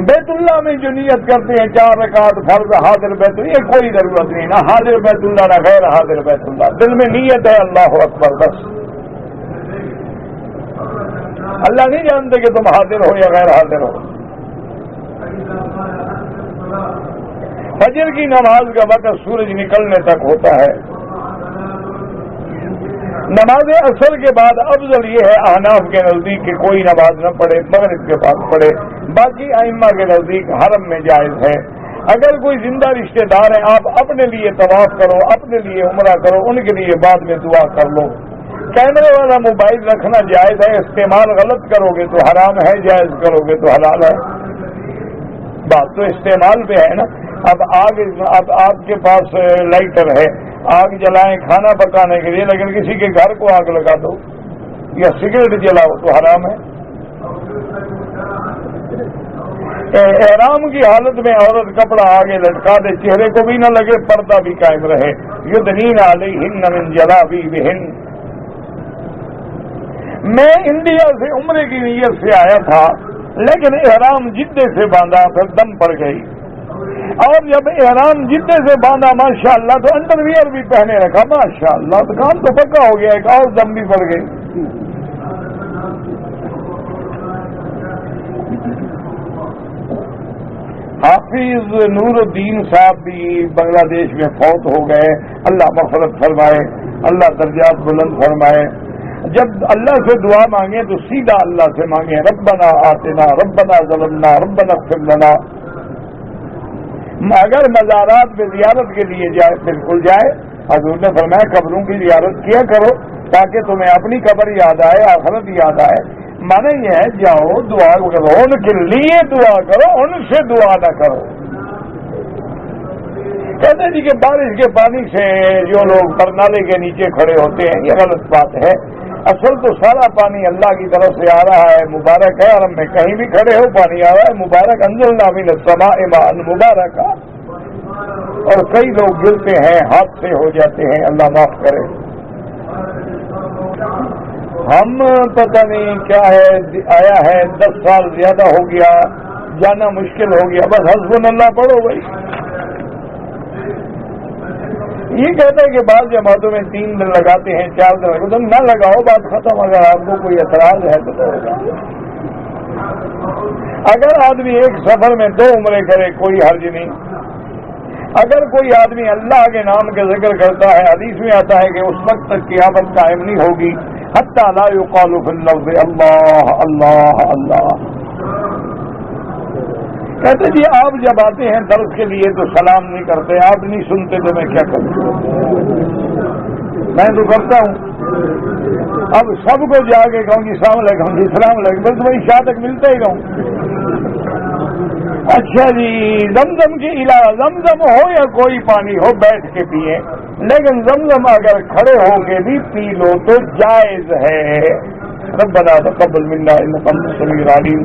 A: بیت اللہ میں جو نیت کرتے ہیں 4 رکعت فرض حاضر بیت اللہ، یہ کوئی ضرورت نہیں، نہ حاضر بیت اللہ نہ غیر حاضر بیت اللہ، دل میں نیت ہے اللہ اکبر بس۔ اللہ نہیں جانتے کہ تم حاضر ہو یا غیر حاضر ہو۔ فجر کی نماز کا وقت سورج نکلنے تک ہوتا ہے، نماز عصر کے بعد افضل یہ ہے احناف کے نزدیک کہ کوئی نماز نہ پڑھے، مغرب کے بعد پڑھے، باقی ائمہ کے نزدیک حرم میں جائز ہے۔ اگر کوئی زندہ رشتہ دار ہیں، آپ اپنے لیے طواف کرو، اپنے لیے عمرہ کرو، ان کے لیے بعد میں دعا کر لو۔ کیمرے والا موبائل رکھنا جائز ہے، استعمال غلط کرو گے تو حرام ہے، جائز کرو گے تو حلال ہے، بات تو استعمال پہ ہے نا۔ اب آپ کے پاس لائٹر ہے، آگ جلائیں کھانا پکانے کے لیے، لیکن کسی کے گھر کو آگ لگا دو یا سگریٹ جلاؤ تو حرام ہے۔ احرام کی حالت میں عورت کپڑا آگے لٹکا دے، چہرے کو بھی نہ لگے، پردہ بھی قائم رہے، یدنین علیہن من جلابیبہن۔ میں انڈیا سے عمرے کی نیت سے آیا تھا، لیکن احرام جدے سے باندھا، پھر دم پڑ گئی، اور جب احرام جدے سے باندھا ماشاءاللہ تو انڈر ویئر بھی پہنے رکھا ماشاءاللہ، تو کام تو پکا ہو گیا، ایک اور دم بھی پڑ گئی۔ حافظ نور الدین صاحب بھی بنگلہ دیش میں فوت ہو گئے، اللہ مغفرت فرمائے، اللہ درجات بلند فرمائے۔ جب اللہ سے دعا مانگیں تو سیدھا اللہ سے مانگیں، ربنا آتنا، ربنا ظلمنا، ربنا اغفر لنا۔ اگر مزارات میں زیارت کے لیے جائے بالکل جائے، حضور نے فرمایا قبروں کی زیارت کیا کرو تاکہ تمہیں اپنی قبر یاد آئے، آخرت یاد آئے۔ مانا یہ ہے جاؤ دعا کرو، ان کے لیے دعا کرو، ان سے دعا نہ کرو۔ کہتے جی کہ بارش کے پانی سے جو لوگ پرنالے کے نیچے کھڑے ہوتے ہیں، یہ غلط بات ہے۔ اصل تو سارا پانی اللہ کی طرف سے آ رہا ہے، مبارک ہے، اور ہم میں کہیں بھی کھڑے ہو پانی آ رہا ہے، مبارک انزلنا من السماء ماء مبارک، اور کئی لوگ گرتے ہیں، حادثے ہو جاتے ہیں، اللہ معاف کرے۔ ہم پتہ نہیں کیا ہے، آیا ہے 10 سال زیادہ ہو گیا، جانا مشکل ہو گیا، بس حسبنا اللہ پڑھو بھائی۔ یہ کہتے ہیں کہ بعض جماعتوں میں 3 دن لگاتے ہیں، 4 دن لگاتے ہیں، نہ لگاؤ، بات ختم۔ اگر آپ کو کوئی اعتراض ہے تو ہوگا۔ اگر آدمی ایک سفر میں 2 عمرے کرے کوئی حرج نہیں۔ اگر کوئی آدمی اللہ کے نام کا ذکر کرتا ہے، حدیث میں آتا ہے کہ اس وقت تک قیامت قائم نہیں ہوگی حتی لا یقال فی اللفظ اللہ اللہ اللہ۔ کہتے جی آپ جب آتے ہیں درس کے لیے تو سلام نہیں کرتے، آپ نہیں سنتے تو میں کیا کروں؟ میں تو کرتا ہوں۔ اب سب کو جا کے کہوں گی السلام علیکم جی، السلام علیکم، بس وہی شاہ تک ملتا ہی رہوں۔ اچھا جی، زمزم کی علاوہ زمزم ہو یا کوئی پانی ہو بیٹھ کے پیئے، لیکن زمزم اگر کھڑے ہو کے بھی پی لو تو جائز ہے۔ ربنا تقبل منا انک انت السمیع العلیم۔